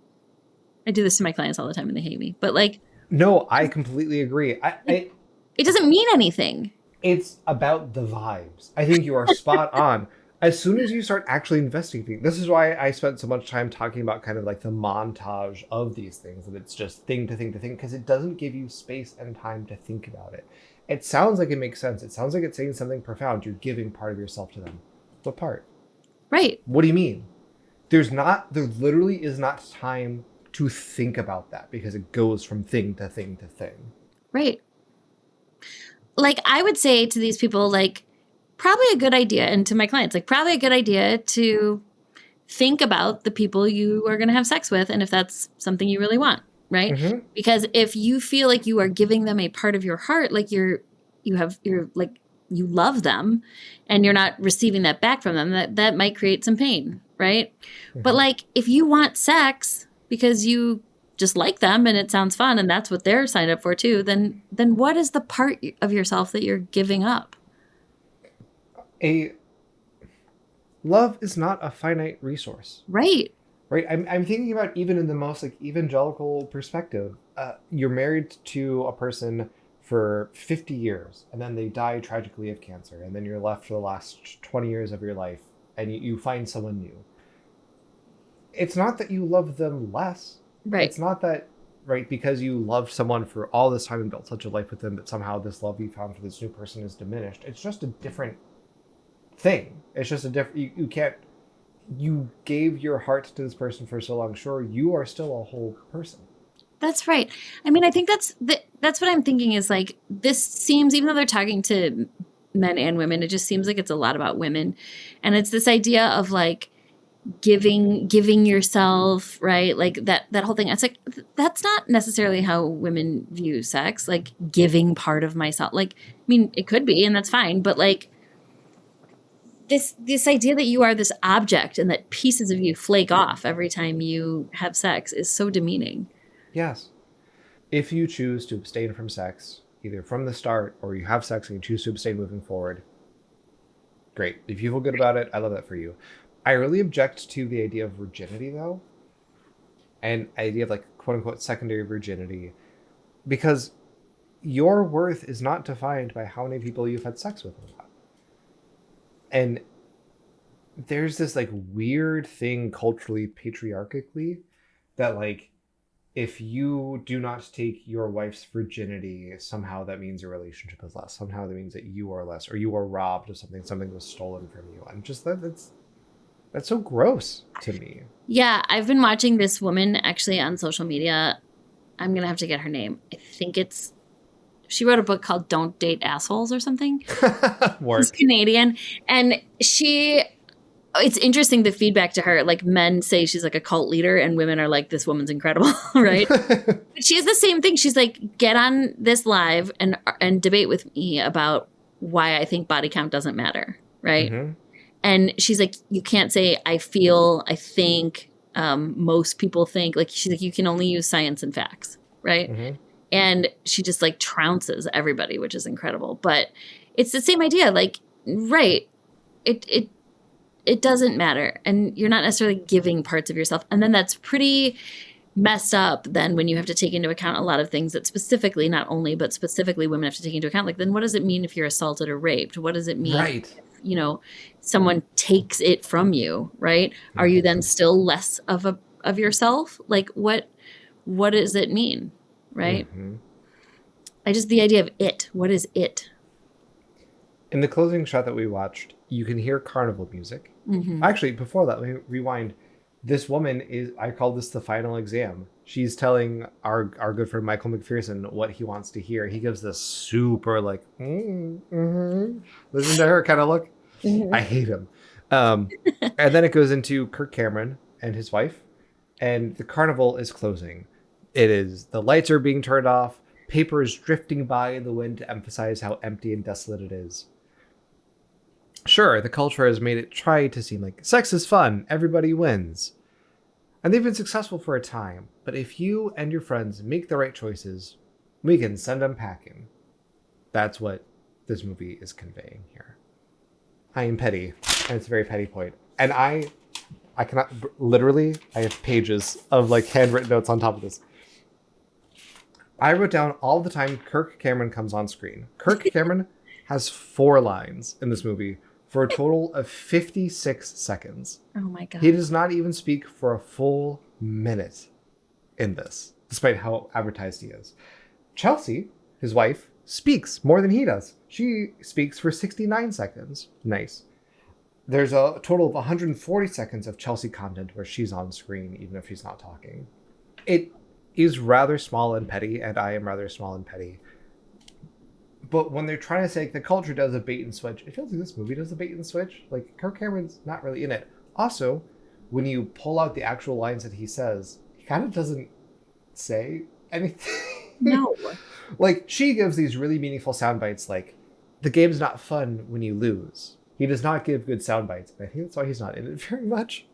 I do this to my clients all the time and they hate me, but like. No, I completely agree. It doesn't mean anything. It's about the vibes. I think you are spot on. As soon as you start actually investigating, this is why I spent so much time talking about kind of like the montage of these things, and it's just thing to thing to thing, because it doesn't give you space and time to think about it. It sounds like it makes sense. It sounds like it's saying something profound. You're giving part of yourself to them. What part? Right. What do you mean? There literally is not time to think about that because it goes from thing to thing to thing. Right. Like I would say to these people, like, probably a good idea, and to my clients, like probably a good idea to think about the people you are going to have sex with and if that's something you really want, right? Mm-hmm. Because if you feel like you are giving them a part of your heart, like you love them and you're not receiving that back from them, that might create some pain, right? Mm-hmm. But like if you want sex because you just like them and it sounds fun and that's what they're signed up for too, then what is the part of yourself that you're giving up? Love is not a finite resource. Right. Right. I'm thinking about even in the most like evangelical perspective. You're married to a person for 50 years and then they die tragically of cancer. And then you're left for the last 20 years of your life and you find someone new. It's not that you love them less. Right. It's not that, right, because you loved someone for all this time and built such a life with them that somehow this love you found for this new person is diminished. It's just a different thing. It's just a different, you gave your heart to this person for so long. Sure, you are still a whole person. That's right. I mean, I think that's what I'm thinking is like, this seems, even though they're talking to men and women, it just seems like it's a lot about women. And it's this idea of like giving yourself, right? Like that whole thing. It's like, that's not necessarily how women view sex, like giving part of myself. Like, I mean, it could be, and that's fine, but like, this idea that you are this object and that pieces of you flake off every time you have sex is so demeaning. Yes. If you choose to abstain from sex, either from the start or you have sex and you choose to abstain moving forward, great. If you feel good about it, I love that for you. I really object to the idea of virginity, though, and idea of like quote unquote secondary virginity, because your worth is not defined by how many people you've had sex with or not. And there's this like weird thing culturally, patriarchally, that like if you do not take your wife's virginity, somehow that means your relationship is less. Somehow that means that you are less, or you are robbed of something was stolen from you. I'm just that's so gross to me. Yeah, I've been watching this woman actually on social media. I'm gonna have to get her name. I think she wrote a book called Don't Date Assholes or something. She's Canadian. And it's interesting the feedback to her. Like men say she's like a cult leader and women are like, this woman's incredible, right? But she has the same thing. She's like, get on this live and debate with me about why I think body count doesn't matter, right? Mm-hmm. And she's like, you can't say I feel, I think, most people think. Like she's like, you can only use science and facts, right? Mm-hmm. And she just like trounces everybody, which is incredible. But it's the same idea. Like, right. It doesn't matter. And you're not necessarily giving parts of yourself. And then that's pretty messed up then when you have to take into account a lot of things that specifically, not only, but specifically women have to take into account. Like, then what does it mean if you're assaulted or raped? What does it mean if, someone takes it from you, right? Mm-hmm. Are you then still less of yourself? Like, what does it mean? Right? Mm-hmm. The idea of it. What is it? In the closing shot that we watched, you can hear carnival music. Mm-hmm. Actually, before that, let me rewind. This woman I call this the final exam. She's telling our good friend Michael McPherson what he wants to hear. He gives this super like, listen to her kind of look. Mm-hmm. I hate him. And then it goes into Kirk Cameron and his wife, and the carnival is closing. The lights are being turned off, paper is drifting by in the wind to emphasize how empty and desolate it is. Sure, the culture has made it try to seem like sex is fun, everybody wins. And they've been successful for a time, but if you and your friends make the right choices, we can send them packing. That's what this movie is conveying here. I am petty, and it's a very petty point. And I cannot, literally, I have pages of like handwritten notes on top of this. I wrote down all the time Kirk Cameron comes on screen. Kirk Cameron has 4 lines in this movie for a total of 56 seconds. Oh my God. He does not even speak for a full minute in this, despite how advertised he is. Chelsea, his wife, speaks more than he does. She speaks for 69 seconds. Nice. There's a total of 140 seconds of Chelsea content where she's on screen, even if she's not talking. It is rather small and petty, and I am rather small and petty. But when they're trying to say like, the culture does a bait and switch, it feels like this movie does a bait and switch. Like, Kirk Cameron's not really in it. Also, when you pull out the actual lines that he says, he kind of doesn't say anything. No. Like, she gives these really meaningful sound bites like, the game's not fun when you lose. He does not give good sound bites. And I think that's why he's not in it very much.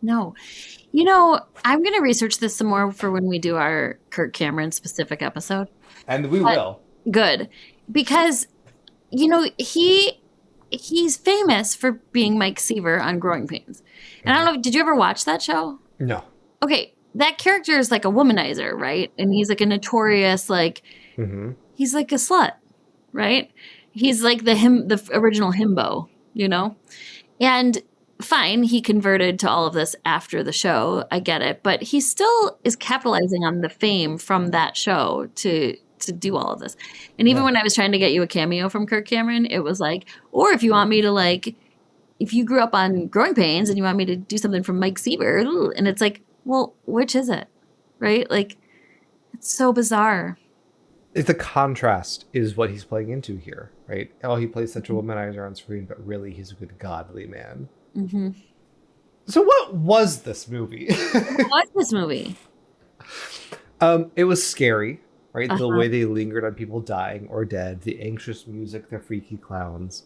No. You know, I'm going to research this some more for when we do our Kirk Cameron specific episode. And we will. Good. Because, you know, he's famous for being Mike Seaver on Growing Pains. And I don't know, did you ever watch that show? No. Okay, that character is like a womanizer, right? And he's like a notorious, like, he's like a slut, right? He's like the original himbo, you know? And fine, he converted to all of this after the show. I get it. But he still is capitalizing on the fame from that show to do all of this. And even when I was trying to get you a cameo from Kirk Cameron, it was like, or if you want me to like, if you grew up on Growing Pains and you want me to do something from Mike Seaver, and it's like, well, which is it? Right? Like, it's so bizarre. The contrast is what he's playing into here, right? Oh, he plays such a womanizer on screen, but really he's a good godly man. Mm-hmm. So what was this movie? What was this movie? It was scary, right? The way they lingered on people dying or dead, the anxious music, the freaky clowns.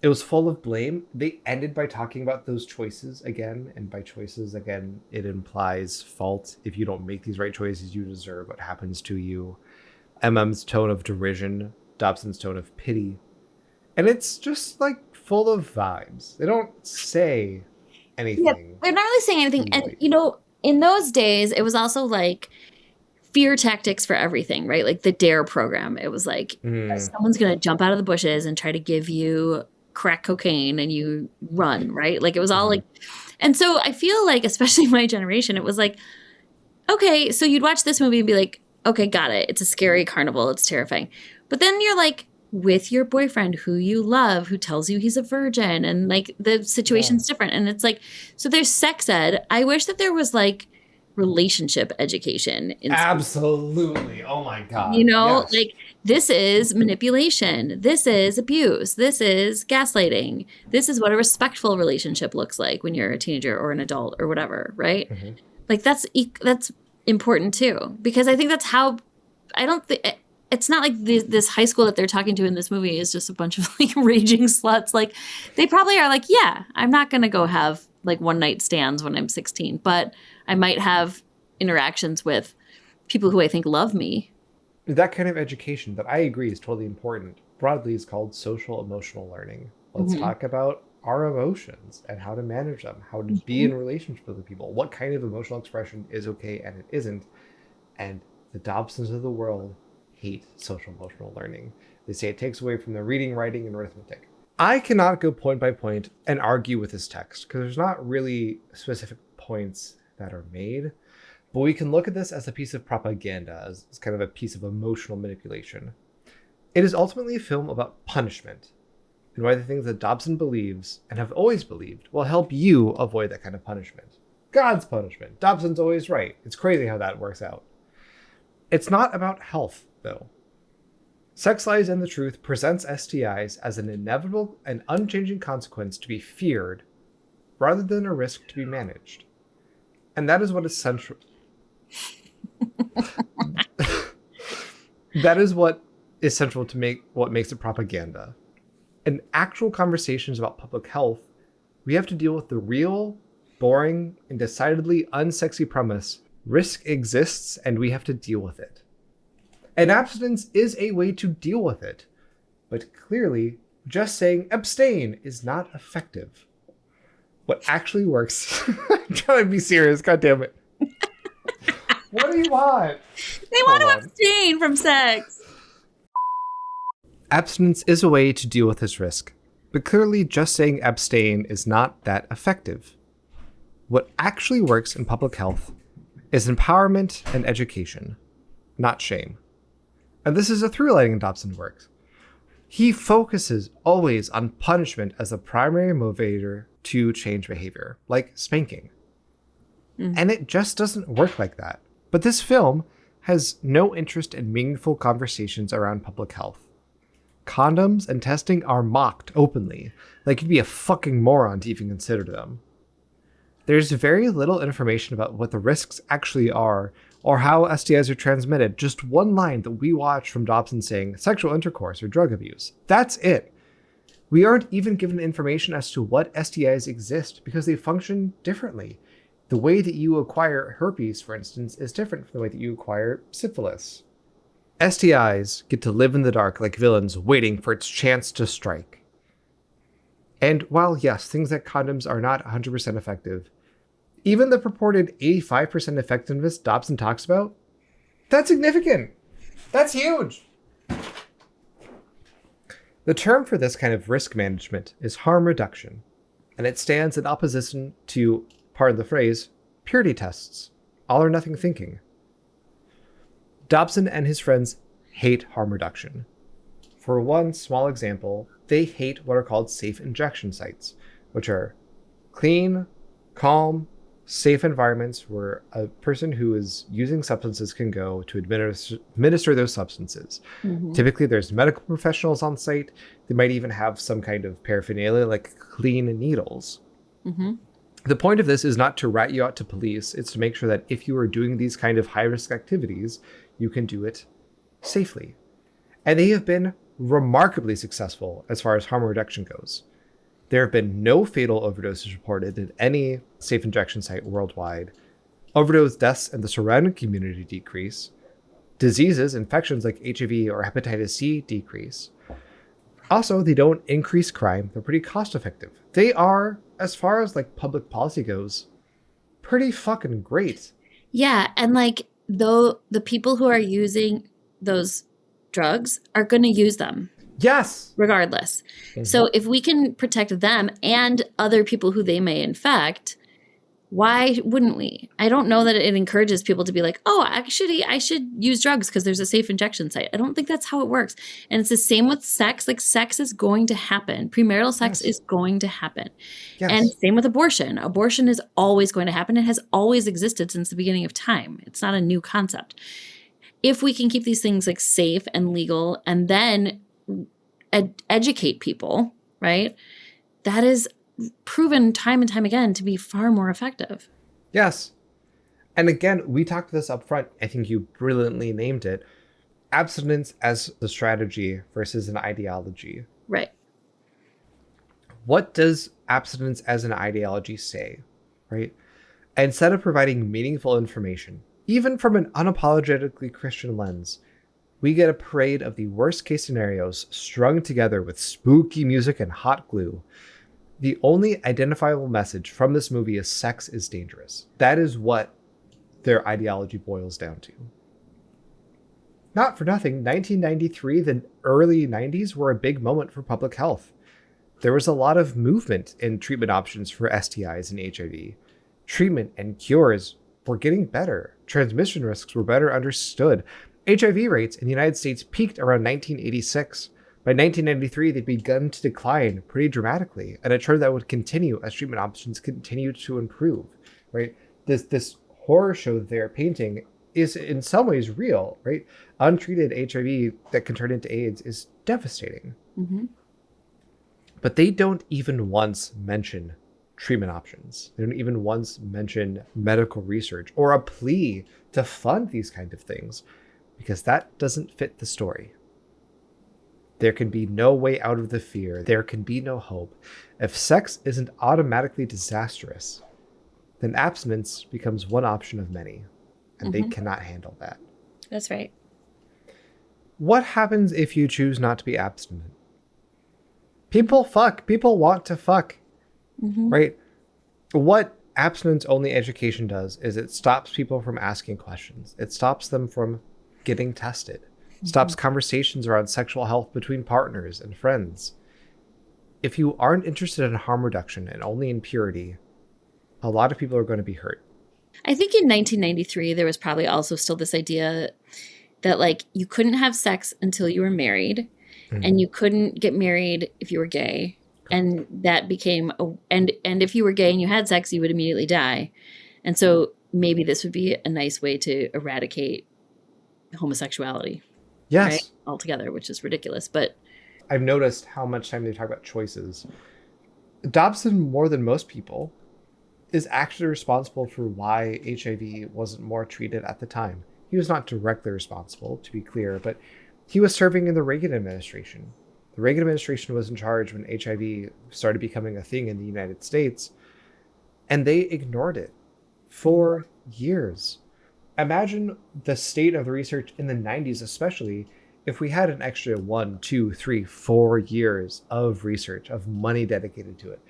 It was full of blame. They ended by talking about those choices again, and by choices again, it implies fault. If you don't make these right choices, you deserve what happens to you. MM's tone of derision, Dobson's tone of pity. And it's just like full of vibes. They don't say anything. Yeah, they're not really saying anything. And, you know, in those days, it was also like fear tactics for everything, right? Like the DARE program. It was like someone's going to jump out of the bushes and try to give you crack cocaine and you run, right? Like it was all like, and so I feel like, especially my generation, it was like, okay, so you'd watch this movie and be like, okay, got it. It's a scary carnival. It's terrifying. But then you're like with your boyfriend who you love, who tells you he's a virgin, and like the situation's different. And it's like, so there's sex ed. I wish that there was like relationship education. Absolutely. Oh my God. You know, like this is manipulation. This is abuse. This is gaslighting. This is what a respectful relationship looks like when you're a teenager or an adult or whatever. Right. Like that's important too, because I think that's how, I don't think, it's not like this high school that they're talking to in this movie is just a bunch of like raging sluts. Like they probably are like, yeah, I'm not going to go have like one night stands when I'm 16, but I might have interactions with people who I think love me. That kind of education that I agree is totally important. Broadly is called social emotional learning. Let's talk about our emotions and how to manage them, how to be in relationship with people, what kind of emotional expression is okay and it isn't. And the Dobsons of the world hate social emotional learning. They say it takes away from the reading, writing, and arithmetic. I cannot go point by point and argue with this text because there's not really specific points that are made, but we can look at this as a piece of propaganda, as kind of a piece of emotional manipulation. It is ultimately a film about punishment and why the things that Dobson believes and have always believed will help you avoid that kind of punishment. God's punishment. Dobson's always right. It's crazy how that works out. It's not about health, though. Sex Lies and the Truth presents STIs as an inevitable and unchanging consequence to be feared rather than a risk to be managed. And that is what is central. That is what is central to make what makes it propaganda. In actual conversations about public health, we have to deal with the real boring and decidedly unsexy premise, risk exists and we have to deal with it. And abstinence is a way to deal with it. But clearly, just saying abstain is not effective. What actually works... I'm trying to be serious, God damn it. What do you want? They want to abstain from sex. Abstinence is a way to deal with this risk, but clearly just saying abstain is not that effective. What actually works in public health is empowerment and education, not shame. And this is a through line in Dobson works. He focuses always on punishment as a primary motivator to change behavior, like spanking. And it just doesn't work like that. But this film has no interest in meaningful conversations around public health. Condoms and testing are mocked openly, like you'd be a fucking moron to even consider them. There's very little information about what the risks actually are, or how STIs are transmitted. Just one line that we watch from Dobson saying sexual intercourse or drug abuse. That's it. We aren't even given information as to what STIs exist because they function differently. The way that you acquire herpes, for instance, is different from the way that you acquire syphilis. STIs get to live in the dark like villains waiting for its chance to strike. And while, yes, things like condoms are not 100% effective, even the purported 85% effectiveness Dobson talks about, that's significant. That's huge. The term for this kind of risk management is harm reduction, and it stands in opposition to, pardon the phrase, purity tests, all or nothing thinking. Dobson and his friends hate harm reduction. For one small example, they hate what are called safe injection sites, which are clean, calm, safe environments where a person who is using substances can go to administer those substances. Typically, there's medical professionals on site. They might even have some kind of paraphernalia like clean needles. The point of this is not to rat you out to police. It's to make sure that if you are doing these kind of high-risk activities, you can do it safely. And they have been remarkably successful as far as harm reduction goes. There have been no fatal overdoses reported at any safe injection site worldwide. Overdose deaths in the surrounding community decrease. Diseases, infections like HIV or hepatitis C decrease. Also, they don't increase crime. They're pretty cost effective. They are, as far as like public policy goes, pretty fucking great. Yeah, and like though the people who are using those drugs are going to use them. Yes. Regardless. So if we can protect them and other people who they may infect, why wouldn't we? I don't know that it encourages people to be like, oh, actually, I should use drugs because there's a safe injection site. I don't think that's how it works. And it's the same with sex. Like sex is going to happen. Premarital sex is going to happen. And same with abortion. Abortion is always going to happen. It has always existed since the beginning of time. It's not a new concept. If we can keep these things like safe and legal and then educate people, right? That is proven time and time again to be far more effective. Yes. And again, we talked this up front. I think you brilliantly named it. Abstinence as the strategy versus an ideology. Right. What does abstinence as an ideology say, right? Instead of providing meaningful information, even from an unapologetically Christian lens, we get a parade of the worst case scenarios strung together with spooky music and hot glue. The only identifiable message from this movie is sex is dangerous. That is what their ideology boils down to. Not for nothing, 1993, the early 90s were a big moment for public health. There was a lot of movement in treatment options for STIs and HIV. Treatment and cures were getting better. Transmission risks were better understood. HIV rates in the United States peaked around 1986. By 1993, they'd begun to decline pretty dramatically, and a trend that would continue as treatment options continued to improve. Right? This horror show that they're painting is in some ways real. Right? Untreated HIV that can turn into AIDS is devastating. But they don't even once mention treatment options. They don't even once mention medical research or a plea to fund these kind of things, because that doesn't fit the story. There can be no way out of the fear. There can be no hope. If sex isn't automatically disastrous, then abstinence becomes one option of many, and they cannot handle that. That's right. What happens if you choose not to be abstinent? People fuck. People want to fuck, right? What abstinence-only education does is it stops people from asking questions. It stops them from getting tested. Stops conversations around sexual health between partners and friends. If you aren't interested in harm reduction and only in purity, a lot of people are going to be hurt. I think in 1993, there was probably also still this idea that like you couldn't have sex until you were married and you couldn't get married if you were gay. And that became, and if you were gay and you had sex, you would immediately die. And so maybe this would be a nice way to eradicate homosexuality. Yes. Right? Altogether, which is ridiculous. But I've noticed how much time they talk about choices. Dobson, more than most people, is actually responsible for why HIV wasn't more treated at the time. He was not directly responsible, to be clear, but he was serving in the Reagan administration. The Reagan administration was in charge when HIV started becoming a thing in the United States, and they ignored it for years. Imagine the state of the research in the 90s, especially if we had an extra 1, 2, 3, 4 years of research, of money dedicated to it.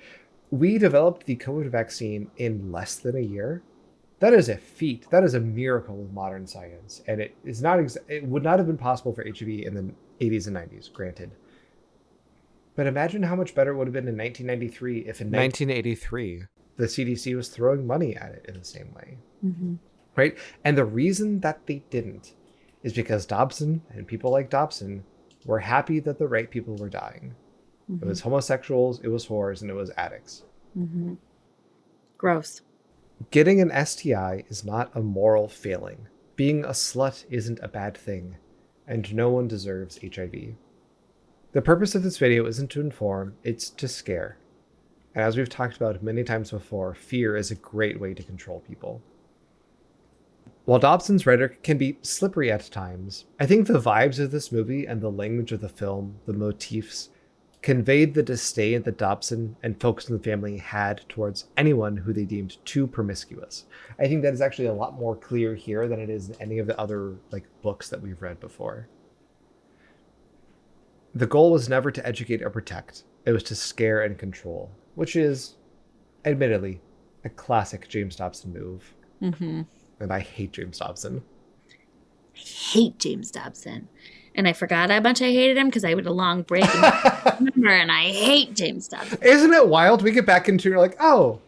We developed the COVID vaccine in less than a year. That is a feat. That is a miracle of modern science. And it is not. It would not have been possible for HIV in the 80s and 90s, granted. But imagine how much better it would have been in 1993 if in 1983 the CDC was throwing money at it in the same way. Right? And the reason that they didn't is because Dobson and people like Dobson were happy that the right people were dying. It was homosexuals, it was whores, and it was addicts. Gross. Getting an STI is not a moral failing. Being a slut isn't a bad thing, and no one deserves HIV. The purpose of this video isn't to inform, it's to scare. And as we've talked about many times before, fear is a great way to control people. While Dobson's rhetoric can be slippery at times, I think the vibes of this movie and the language of the film, the motifs, conveyed the disdain that Dobson and folks in the family had towards anyone who they deemed too promiscuous. I think that is actually a lot more clear here than it is in any of the other books that we've read before. The goal was never to educate or protect. It was to scare and control, which is, admittedly, a classic James Dobson move. And I hate James Dobson. I hate James Dobson. And I forgot how much I hated him because I would a long break and remember, and I hate James Dobson. Isn't it wild? We get back into like, oh,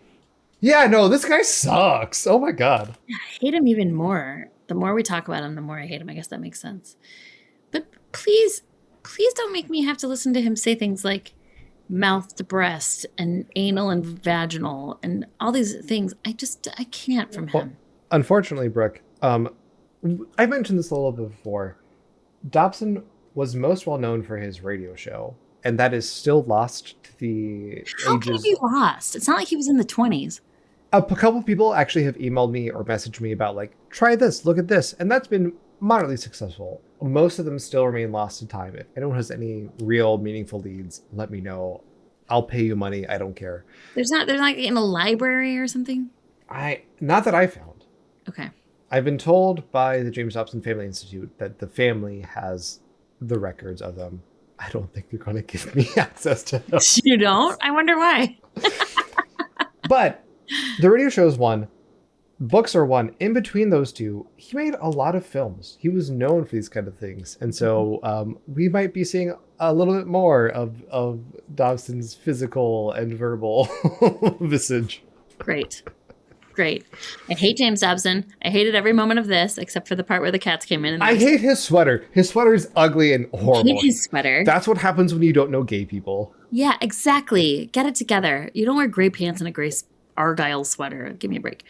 yeah, no, this guy sucks. Oh my God. I hate him even more. The more we talk about him, the more I hate him. I guess that makes sense. But please don't make me have to listen to him say things like mouth to breast and anal and vaginal and all these things. I can't from him. Well, unfortunately, Brooke, I mentioned this a little bit before. Dobson was most well known for his radio show, and that is still lost to the How can it be lost? It's not like he was in the 20s. A couple of people actually have emailed me or messaged me about try this, look at this, and that's been moderately successful. Most of them still remain lost to time. If anyone has any real meaningful leads, let me know. I'll pay you money. I don't care. There's in a library or something? Not that I found. Okay. I've been told by the James Dobson Family Institute that the family has the records of them. I don't think they're going to give me access to them. You don't? I wonder why. But the radio show is one. Books are one. In between those two, he made a lot of films. He was known for these kind of things. And so we might be seeing a little bit more of Dobson's physical and verbal visage. Great. I hate James Dobson. I hated every moment of this, except for the part where the cats came in. And I hate his sweater. His sweater is ugly and horrible. I hate his sweater. That's what happens when you don't know gay people. Yeah, exactly. Get it together. You don't wear gray pants and a gray Argyle sweater. Give me a break.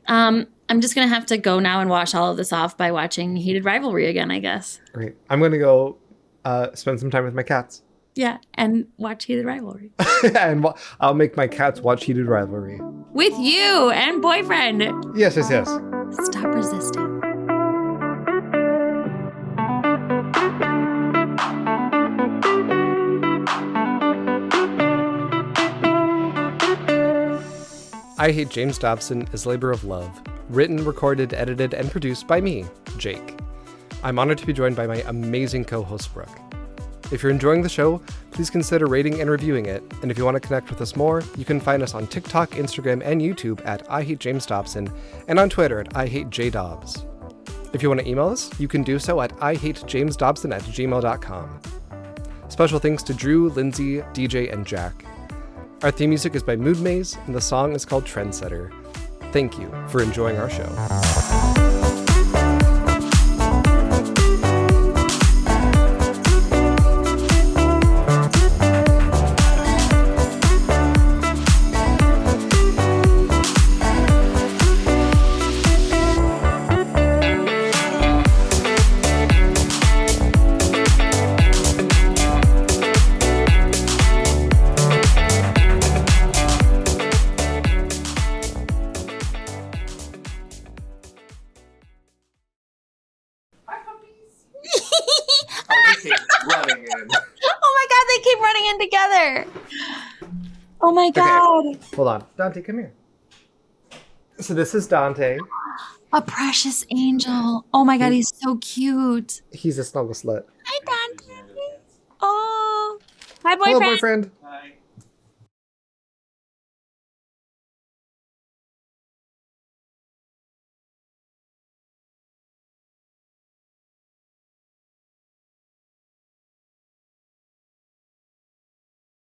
I'm just going to have to go now and wash all of this off by watching Heated Rivalry again, I guess. Great. I'm going to go spend some time with my cats. Yeah, and watch Heated Rivalry. And I'll make my cats watch Heated Rivalry. With you and boyfriend. Yes. Stop resisting. I Hate James Dobson is Labor of Love, written, recorded, edited, and produced by me, Jake. I'm honored to be joined by my amazing co-host, Brooke. If you're enjoying the show, please consider rating and reviewing it, and if you want to connect with us more, you can find us on TikTok, Instagram, and YouTube at I Hate James Dobson, and on Twitter at I Hate JDobs. If you want to email us, you can do so at ihatejamesdobson@gmail.com. Special thanks to Drew, Lindsay, DJ, and Jack. Our theme music is by Mood Maze, and the song is called Trendsetter. Thank you for enjoying our show. Together. Oh my god. Okay. Hold on. Dante, come here. So this is Dante. A precious angel. Oh my god, he's so cute. He's a snuggle slut. Hi, Dante. Oh. Hi, boyfriend. Hello, boyfriend.